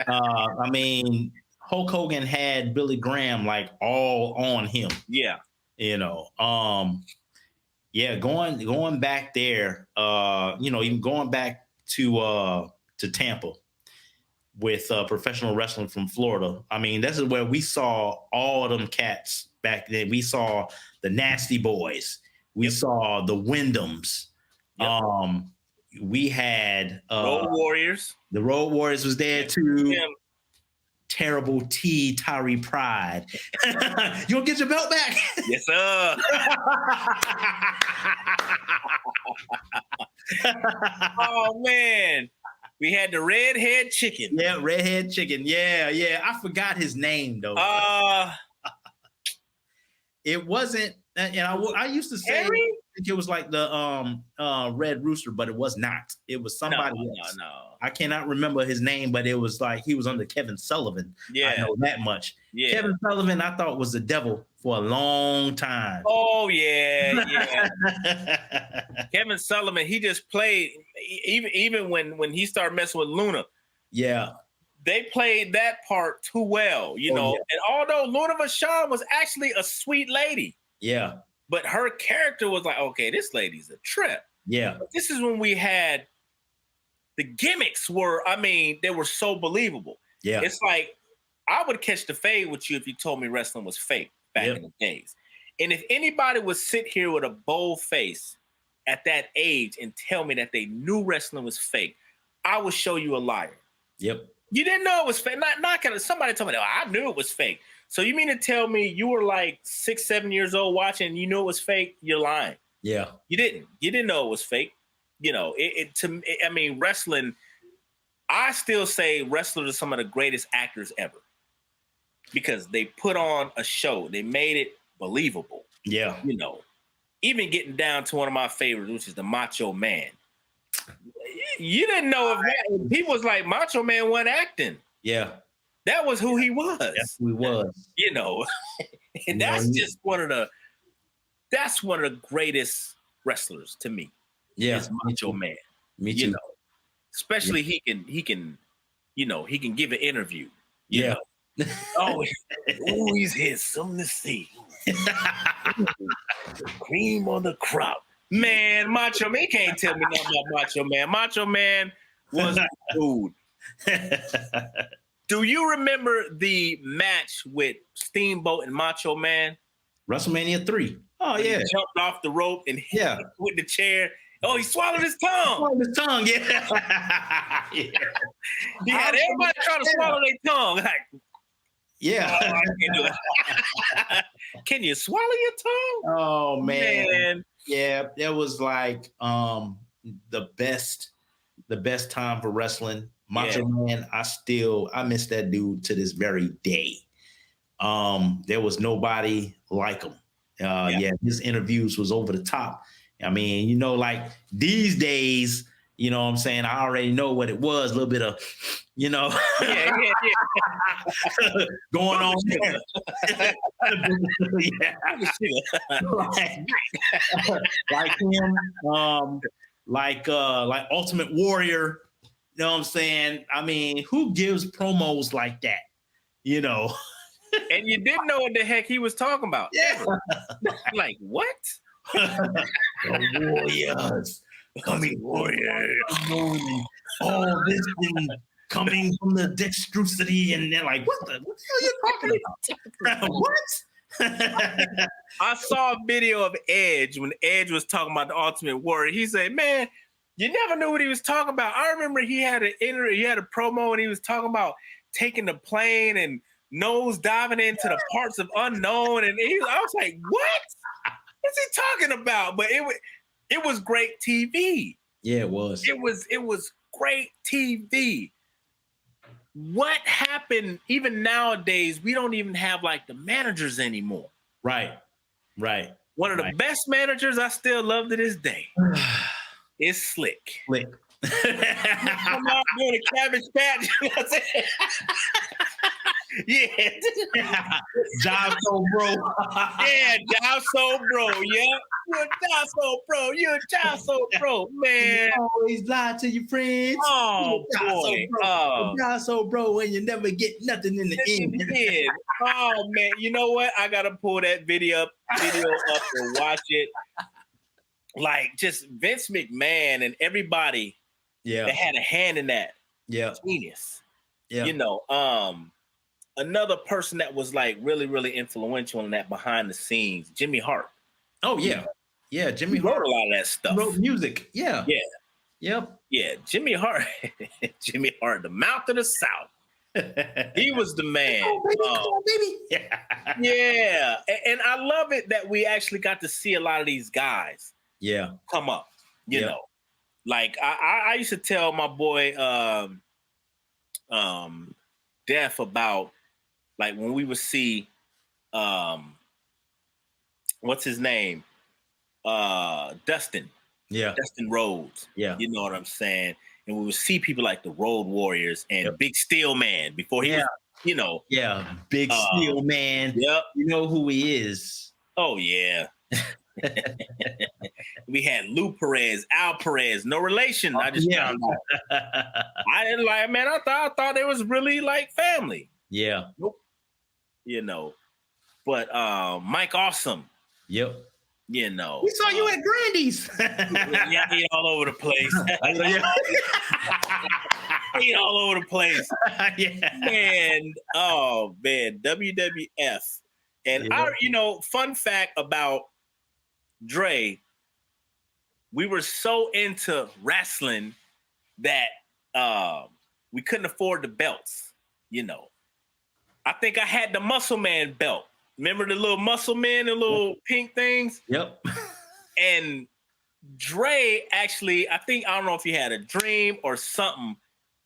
I mean, Hulk Hogan had Billy Graham like all on him.
Yeah.
Going back there, even going back to Tampa with professional wrestling from Florida. I mean, this is where we saw all of them cats back then. We saw the Nasty Boys. We saw the Wyndhams. Yep. We had
Road Warriors.
The Road Warriors was there too. Terrible T, Tyree Pride. You gonna get your belt back?
Yes, sir. Oh man. We had the Redhead Chicken.
Yeah, Redhead Chicken. Yeah. I forgot his name though. It wasn't. I used to say it was like the Red Rooster, but it was not. It was somebody else.
No.
I cannot remember his name, but it was like he was under Kevin Sullivan.
Yeah,
I know that much.
Yeah,
Kevin Sullivan, I thought was the devil for a long time.
Oh yeah. Kevin Sullivan, he just played even when he started messing with Luna.
Yeah.
They played that part too well, you know. Yeah. And although Luna Vachon was actually a sweet lady.
Yeah.
But her character was like, okay, this lady's a trip.
Yeah.
But this is when we had the gimmicks they were so believable.
Yeah.
It's like I would catch the fade with you if you told me wrestling was fake back in the days. And if anybody would sit here with a bold face at that age and tell me that they knew wrestling was fake, I would show you a liar.
Yep.
You didn't know it was fake. Not gonna. Somebody told me, "Oh, I knew it was fake." So you mean to tell me you were like 6, 7 years old watching and you knew it was fake? You're lying.
Yeah.
You didn't. You didn't know it was fake. Wrestling, I still say wrestlers are some of the greatest actors ever because they put on a show. They made it believable.
Yeah.
Even getting down to one of my favorites, which is the Macho Man. You didn't know if people was like Macho Man wasn't acting.
Yeah.
That was who he was.
That's who he was.
And that's just one of the greatest wrestlers to me.
Yeah.
Is Macho Man.
Me too.
Especially he can give an interview.
Yeah.
He's here. Something to see. Cream on the crop. Man, Macho Man, you can't tell me nothing about Macho Man. Macho Man was a dude. Do you remember the match with Steamboat and Macho Man?
WrestleMania 3. Oh, yeah.
He jumped off the rope and hit with the chair. Oh, he swallowed his tongue.
Yeah.
He had everybody trying to swallow their tongue. Like,
yeah.
I can't do it. Can you swallow your tongue?
Oh, man. Yeah, it was like the best time for wrestling. Macho Man, I miss that dude to this very day. There was nobody like him. His interviews was over the top. I mean, you know, like these days, you know what I'm saying? I already know what it was, a little bit of, you know, going on there. like him, like Ultimate Warrior. You know what I'm saying? I mean, who gives promos like that? You know.
And you didn't know what the heck he was talking about.
Yeah.
Like, what?
Warriors. Coming warriors. Oh, this thing coming from the dexterity, and they're like, what the hell are you talking about? What?
I saw a video of Edge when Edge was talking about the Ultimate Warrior. He said, man, you never knew what he was talking about. I remember he had a promo and he was talking about taking the plane and nose diving into the parts of unknown. And I was like, what? What's he talking about? But it was great TV.
Yeah, it was.
It was great TV. What happened? Even nowadays, we don't even have like the managers anymore.
Right.
One of the best managers I still love to this day is Slick. Come on, doing a Cabbage Patch. Yeah.
Job so bro.
Yeah, job so bro. Yeah. You're a job so bro. You're a job so bro, man.
You always lie to your friends.
Oh, boy.
Job so bro, and you never get nothing in the end.
Oh, man. You know what? I got to pull that video up and watch it. Like, just Vince McMahon and everybody that had a hand in that.
Yeah.
Genius.
Yeah.
You know, another person that was like really, really influential in that behind the scenes, Jimmy Hart.
Oh, yeah. Yeah, Jimmy
Hart
wrote
a lot of that stuff.
Wrote music. Yeah.
Yeah.
Yep.
Yeah, Jimmy Hart. Jimmy Hart, the mouth of the South. He was the man.
Come on, baby.
Yeah. And I love it that we actually got to see a lot of these guys come up. You know. Like I used to tell my boy Def about like when we would see what's his name? Dustin.
Yeah.
Dustin Rhodes.
Yeah.
You know what I'm saying? And we would see people like the Road Warriors and Big Steel Man before he was, you know.
Yeah. Big Steel Man.
Yep.
You know who he is.
Oh, yeah. We had Lou Perez, Al Perez, no relation. I just found out. I didn't like, man, I thought it was really like family.
Yeah.
Nope. You know. But Mike Awesome.
Yep.
You know.
We saw you at Grandy's.
Yeah, he all over the place. He all over the place.
Yeah.
Man, oh man, WWF. And you know, fun fact about Dre, we were so into wrestling that we couldn't afford the belts, you know. I think I had the Muscle Man belt. Remember the little Muscle Man and little pink things?
Yep.
And Dre actually, I don't know if he had a dream or something,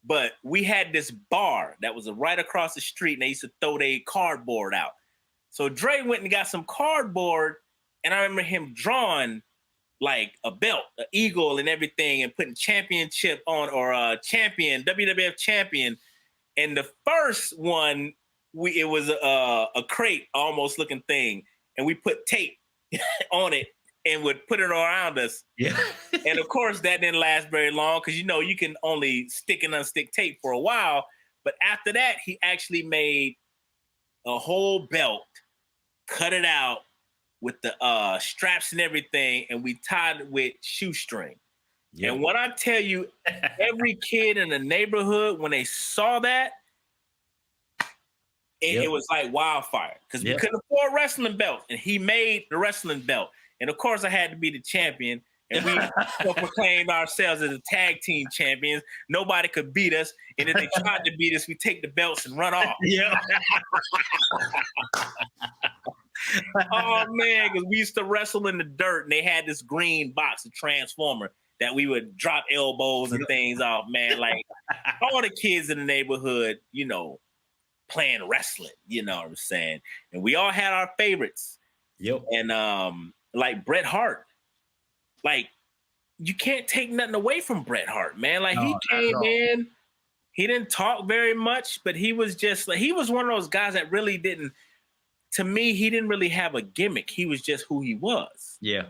but we had this bar that was right across the street and they used to throw their cardboard out. So Dre went and got some cardboard and I remember him drawing like a belt, an eagle and everything and putting championship on or a champion, WWF champion. And the first one, it was a crate almost looking thing. And we put tape on it and would put it around us.
Yeah.
And of course that didn't last very long because, you know, you can only stick and unstick tape for a while. But after that, he actually made a whole belt, cut it out with the straps and everything. And we tied it with shoestring. Yep. And when I tell you, every kid in the neighborhood, when they saw that, it was like wildfire because we couldn't afford wrestling belts. And he made the wrestling belt. And of course, I had to be the champion. And we proclaimed ourselves as a tag team champions. Nobody could beat us. And if they tried to beat us, we take the belts and run off.
Yeah.
Oh man, because we used to wrestle in the dirt, and they had this green box, a transformer, that we would drop elbows and things off. Man, like all the kids in the neighborhood, playing wrestling. You know what I'm saying? And we all had our favorites.
Yep.
And like Bret Hart, like you can't take nothing away from Bret Hart, man. Like he came in, he didn't talk very much, but he was just like, he was one of those guys that really didn't. To me, he didn't really have a gimmick. He was just who he was.
Yeah.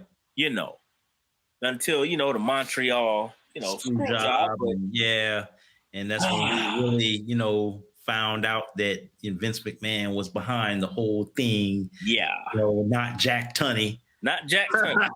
Until, the Montreal, screw job.
Yeah. And that's when we really, found out that Vince McMahon was behind the whole thing.
Yeah.
Not Jack Tunney.
Not Jack Tunney.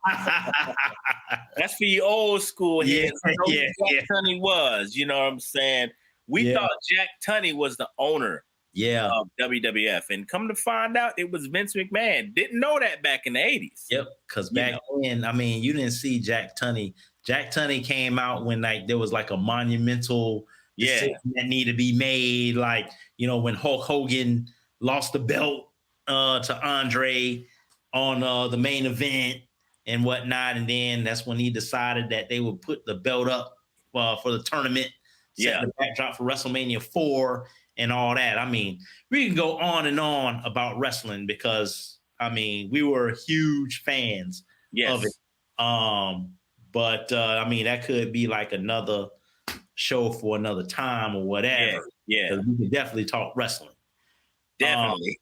That's for you old school heads. Jack Tunney was, you know what I'm saying? We thought Jack Tunney was the owner of WWF. And come to find out, it was Vince McMahon. Didn't know that back in the 80s.
Yep, because back then, you didn't see Jack Tunney. Jack Tunney came out when there was a monumental decision that needed to be made. When Hulk Hogan lost the belt to Andre on the main event and whatnot. And then that's when he decided that they would put the belt up for the tournament, set the backdrop for WrestleMania 4 and all that. We can go on and on about wrestling because, we were huge fans of it. But that could be another show for another time or whatever.
Yeah.
We could definitely talk wrestling.
Definitely.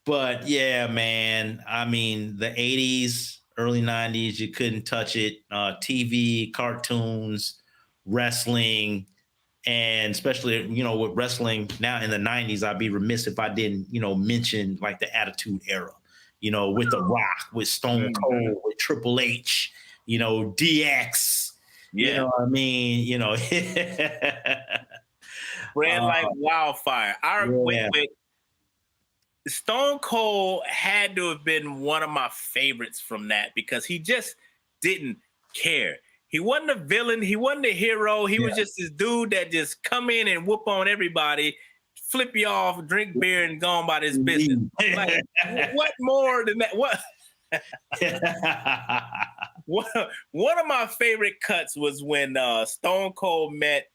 But yeah, man, the 80s, early 90s, you couldn't touch it. TV, cartoons, wrestling, and especially, with wrestling now in the 90s, I'd be remiss if I didn't, mention the Attitude Era, with The Rock, with Stone Cold, with Triple H, DX. You know what I mean?
Spread like wildfire. Stone Cold had to have been one of my favorites from that because he just didn't care. He wasn't a villain. He wasn't a hero. He was just this dude that just come in and whoop on everybody, flip you off, drink beer, and go on about his business. What more than that? What? One of my favorite cuts was when Stone Cold met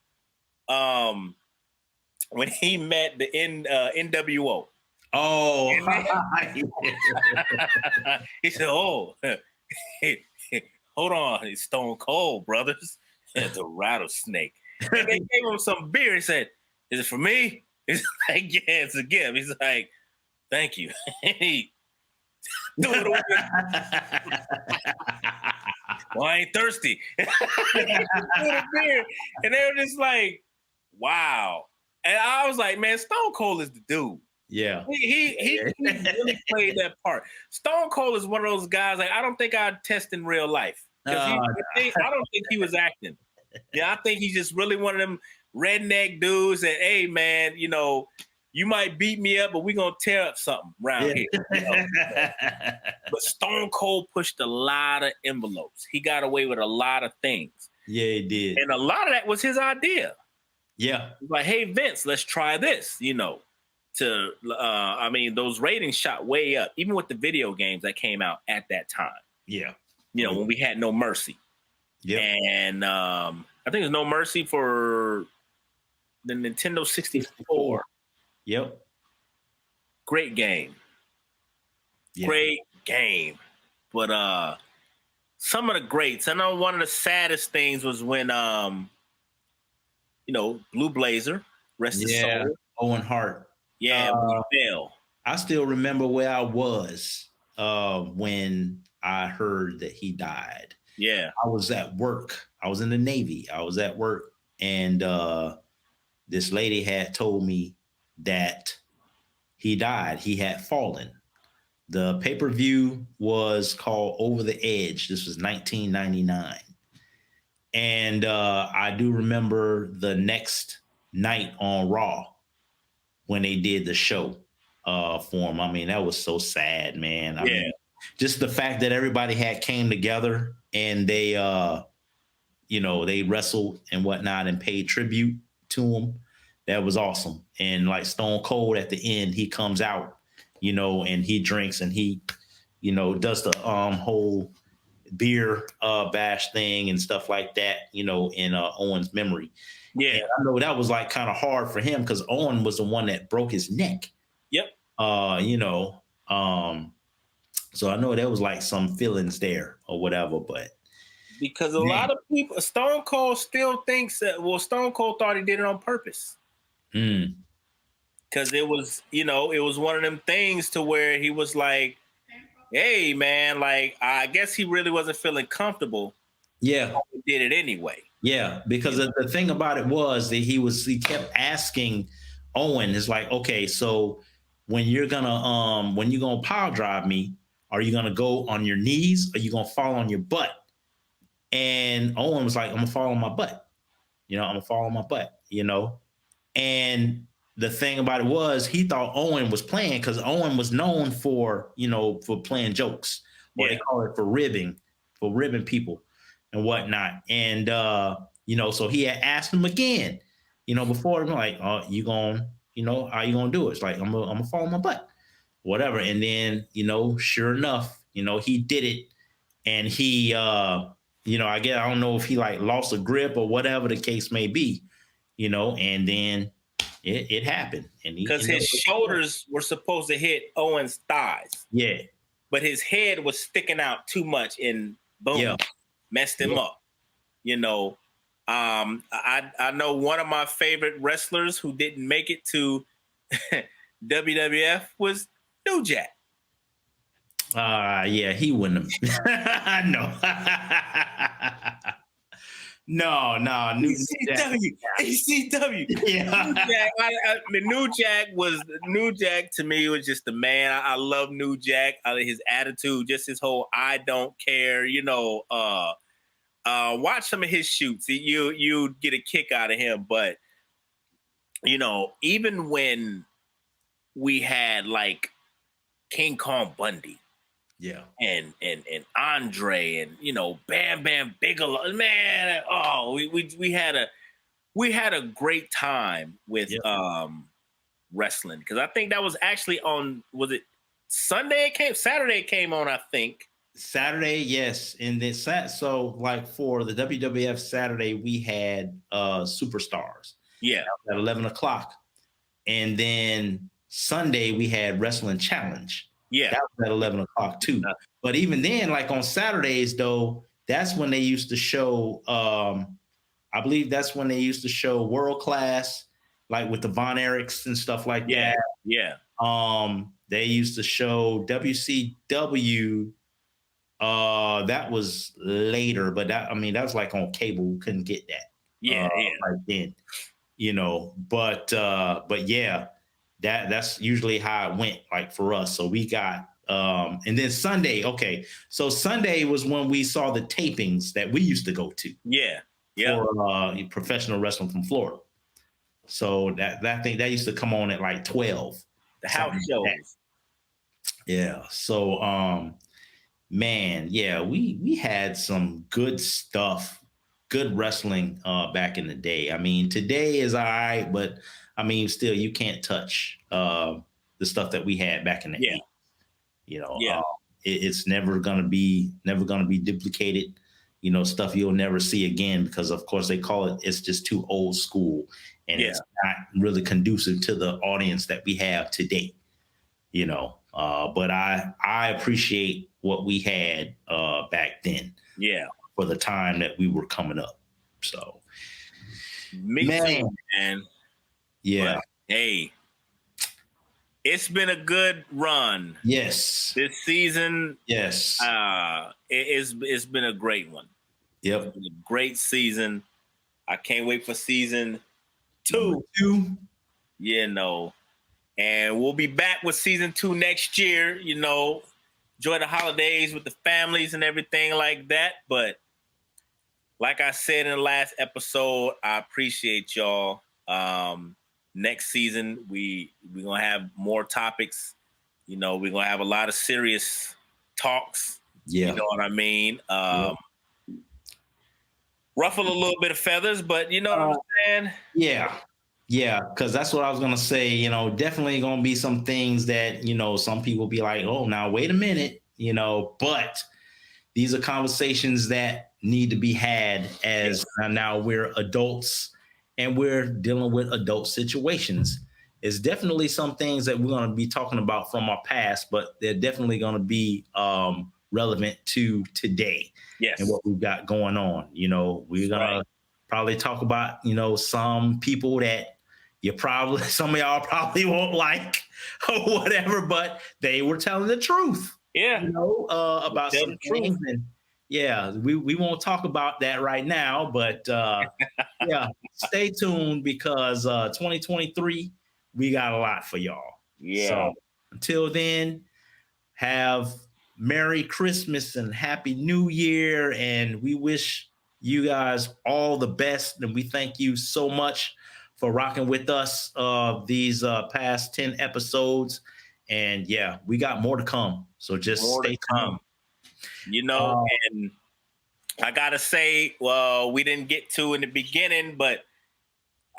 when he met the NWO.
Oh,
he said, hold on, it's Stone Cold, brothers. It's a rattlesnake. And they gave him some beer and said, is it for me? He's like, yeah, it's a gift. He's like, thank you. Do it away. Well, I ain't thirsty. And they were just like, wow. And I was like, man, Stone Cold is the dude.
Yeah.
He really played that part. Stone Cold is one of those guys, I don't think I'd test in real life. I don't think he was acting. Yeah, I think he's just really one of them redneck dudes that, hey, man, you might beat me up, but we're going to tear up something around here. But Stone Cold pushed a lot of envelopes. He got away with a lot of things.
Yeah, he did.
And a lot of that was his idea.
Yeah.
Like, hey, Vince, let's try this, those ratings shot way up, even with the video games that came out at that time.
Yeah.
When we had No Mercy. Yeah. And I think it was No Mercy for the Nintendo 64.
Yep.
Great game. Yeah. Great game. But some of the greats, I know one of the saddest things was when Blue Blazer, rest his soul.
Owen Hart.
Yeah,
I still remember where I was when I heard that he died.
Yeah.
I was at work. I was in the Navy. I was at work, and this lady had told me that he died. He had fallen. The pay-per-view was called Over the Edge. This was 1999. And I do remember the next night on Raw when they did the show for him. That was so sad, man. I mean, just the fact that everybody had came together and they, they wrestled and whatnot and paid tribute to him. That was awesome. And like Stone Cold at the end, he comes out and he drinks and he, does the whole beer bash thing and stuff like that, in Owen's memory.
Yeah.
And I know that was like kind of hard for him because Owen was the one that broke his neck.
Yep.
So I know there was like some feelings there or whatever, but
because a lot of people, Stone Cold still thinks that, Stone Cold thought he did it on purpose. Because it was, it was one of them things to where he was like, hey, man, like, I guess he really wasn't feeling comfortable.
Yeah.
He did it anyway.
Yeah, because the thing about it was that he kept asking Owen, is like, okay, so when you're gonna power drive me, are you gonna go on your knees or are you gonna fall on your butt? And Owen was like, I'm gonna fall on my butt. I'm gonna fall on my butt, And the thing about it was he thought Owen was playing because Owen was known for, for playing jokes, or they call it for ribbing people and whatnot. And so he had asked him again, before, like, you gonna, how you gonna do it? It's like, I'm gonna fall on my butt, whatever. And then, sure enough, he did it. And he I guess I don't know if he like lost a grip or whatever the case may be, and then it happened. And
because his shoulders were supposed to hit Owen's thighs.
Yeah.
But his head was sticking out too much and boom, messed him up. I know one of my favorite wrestlers who didn't make it to WWF was New Jack.
Yeah, he wouldn't have. No. No,
ECW.
Yeah.
New Jack to me was just the man. I love New Jack. His attitude, just his whole I don't care, watch some of his shoots. You get a kick out of him. But, even when we had like King Kong Bundy, and Andre, and Bam Bam Bigelow, man, we had a great time with wrestling, because I think that was actually on, was it Sunday? Saturday it came on, I think.
Saturday, yes. And then so like for the WWF Saturday, we had Superstars.
Yeah.
At 11 o'clock. And then Sunday we had Wrestling Challenge.
Yeah.
That was at 11 o'clock too. But even then, like on Saturdays though, that's when they used to show, I believe that's when they used to show World Class, like with the Von Erichs and stuff like that.
Yeah.
They used to show WCW. That was later, but that was like on cable. We couldn't get that. Right then, but yeah, that's usually how it went, like for us. So we got and then Sunday, okay. So Sunday was when we saw the tapings that we used to go to.
Yeah.
For professional wrestling from Florida. So that thing that used to come on at like 12.
The house shows.
Yeah. So man, yeah, we had some good stuff, good wrestling back in the day. I mean, today is all right, but I mean, still, you can't touch the stuff that we had back in the 80s. It's never gonna be duplicated. Stuff you'll never see again, because of course they call it's just too old school, and it's not really conducive to the audience that we have today. But I appreciate what we had back then.
Yeah.
For the time that we were coming up. So,
man.
Yeah.
But, hey, it's been a good run.
Yes.
This season.
Yes.
It's been a great one.
Yep.
It's been a great season. I can't wait for season 2. And we'll be back with season 2 next year. Enjoy the holidays with the families and everything like that. But like I said in the last episode, I appreciate y'all. Next season, we're going to have more topics. We're going to have a lot of serious talks.
Yeah.
You know what I mean? Ruffle a little bit of feathers, but you know what I'm saying?
Yeah. Yeah, because that's what I was gonna say. Definitely gonna be some things that some people be like, "Oh, now wait a minute," but these are conversations that need to be had as now we're adults and we're dealing with adult situations. It's definitely some things that we're going to be talking about from our past, but they're definitely going to be relevant to today and what we've got going on. We're going to probably talk about, some people that some of y'all probably won't like or whatever, but they were telling the truth.
Yeah.
About some things. And we won't talk about that right now, but stay tuned because 2023, we got a lot for y'all.
Yeah.
So until then, have Merry Christmas and Happy New Year. And we wish you guys all the best. And we thank you so much for rocking with us these past 10 episodes. And we got more to come. So just stay tuned.
And I gotta say, well, we didn't get to in the beginning, but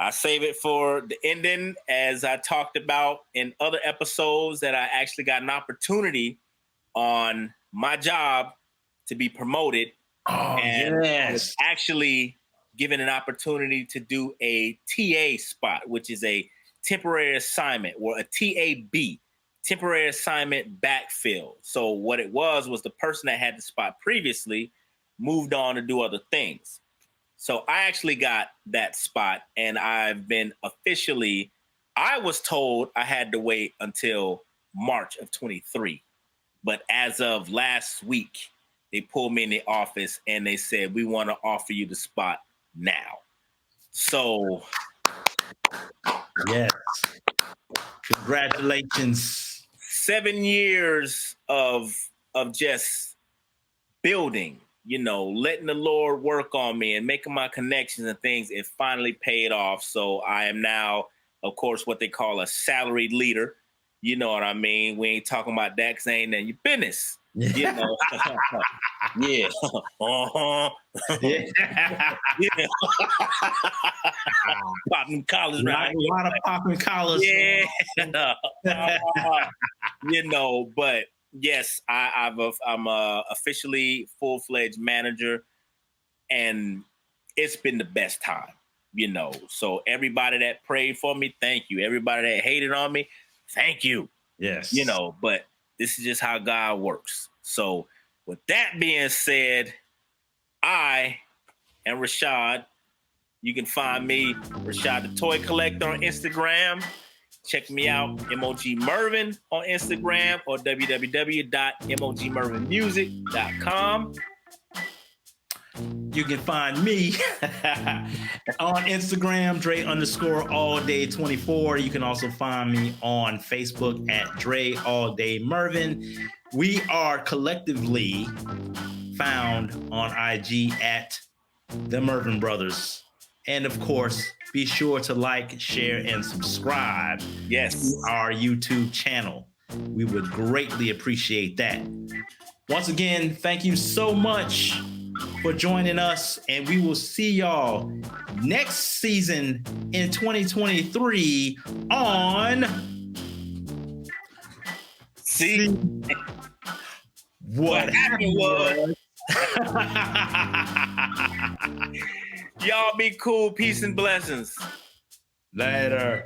I save it for the ending. As I talked about in other episodes, that I actually got an opportunity on my job to be promoted. And I was actually given an opportunity to do a TA spot, which is a temporary assignment, or a TAB, temporary assignment backfill. So what it was the person that had the spot previously moved on to do other things. So I actually got that spot, and I've been officially, I was told I had to wait until March of 23. But as of last week, they pulled me in the office and they said, we want to offer you the spot now. So.
Yes. Congratulations.
7 years of just building, letting the Lord work on me and making my connections and things. It finally paid off. So I am now, of course, what they call a salaried leader. You know what I mean? We ain't talking about that because ain't in your business. Yeah. Popping collars, right?
A lot of popping collars.
Yeah. But yes, I'm a officially full-fledged manager, and it's been the best time. So everybody that prayed for me, thank you. Everybody that hated on me, thank you.
Yes.
But this is just how God works. So with that being said, I am Rashad. You can find me, Rashad the Toy Collector, on Instagram. Check me out, MOG Murvin on Instagram, or www.mogmurvinmusic.com.
You can find me on Instagram, Dre_Allday24. You can also find me on Facebook at Dre Allday Murvin. We are collectively found on IG at the Murvin Brothers. And of course, be sure to like, share, and subscribe to our YouTube channel. We would greatly appreciate that. Once again, thank you so much for joining us, and we will see y'all next season in 2023 on
See
What Happened Was.
Y'all be cool. Peace and blessings.
Later.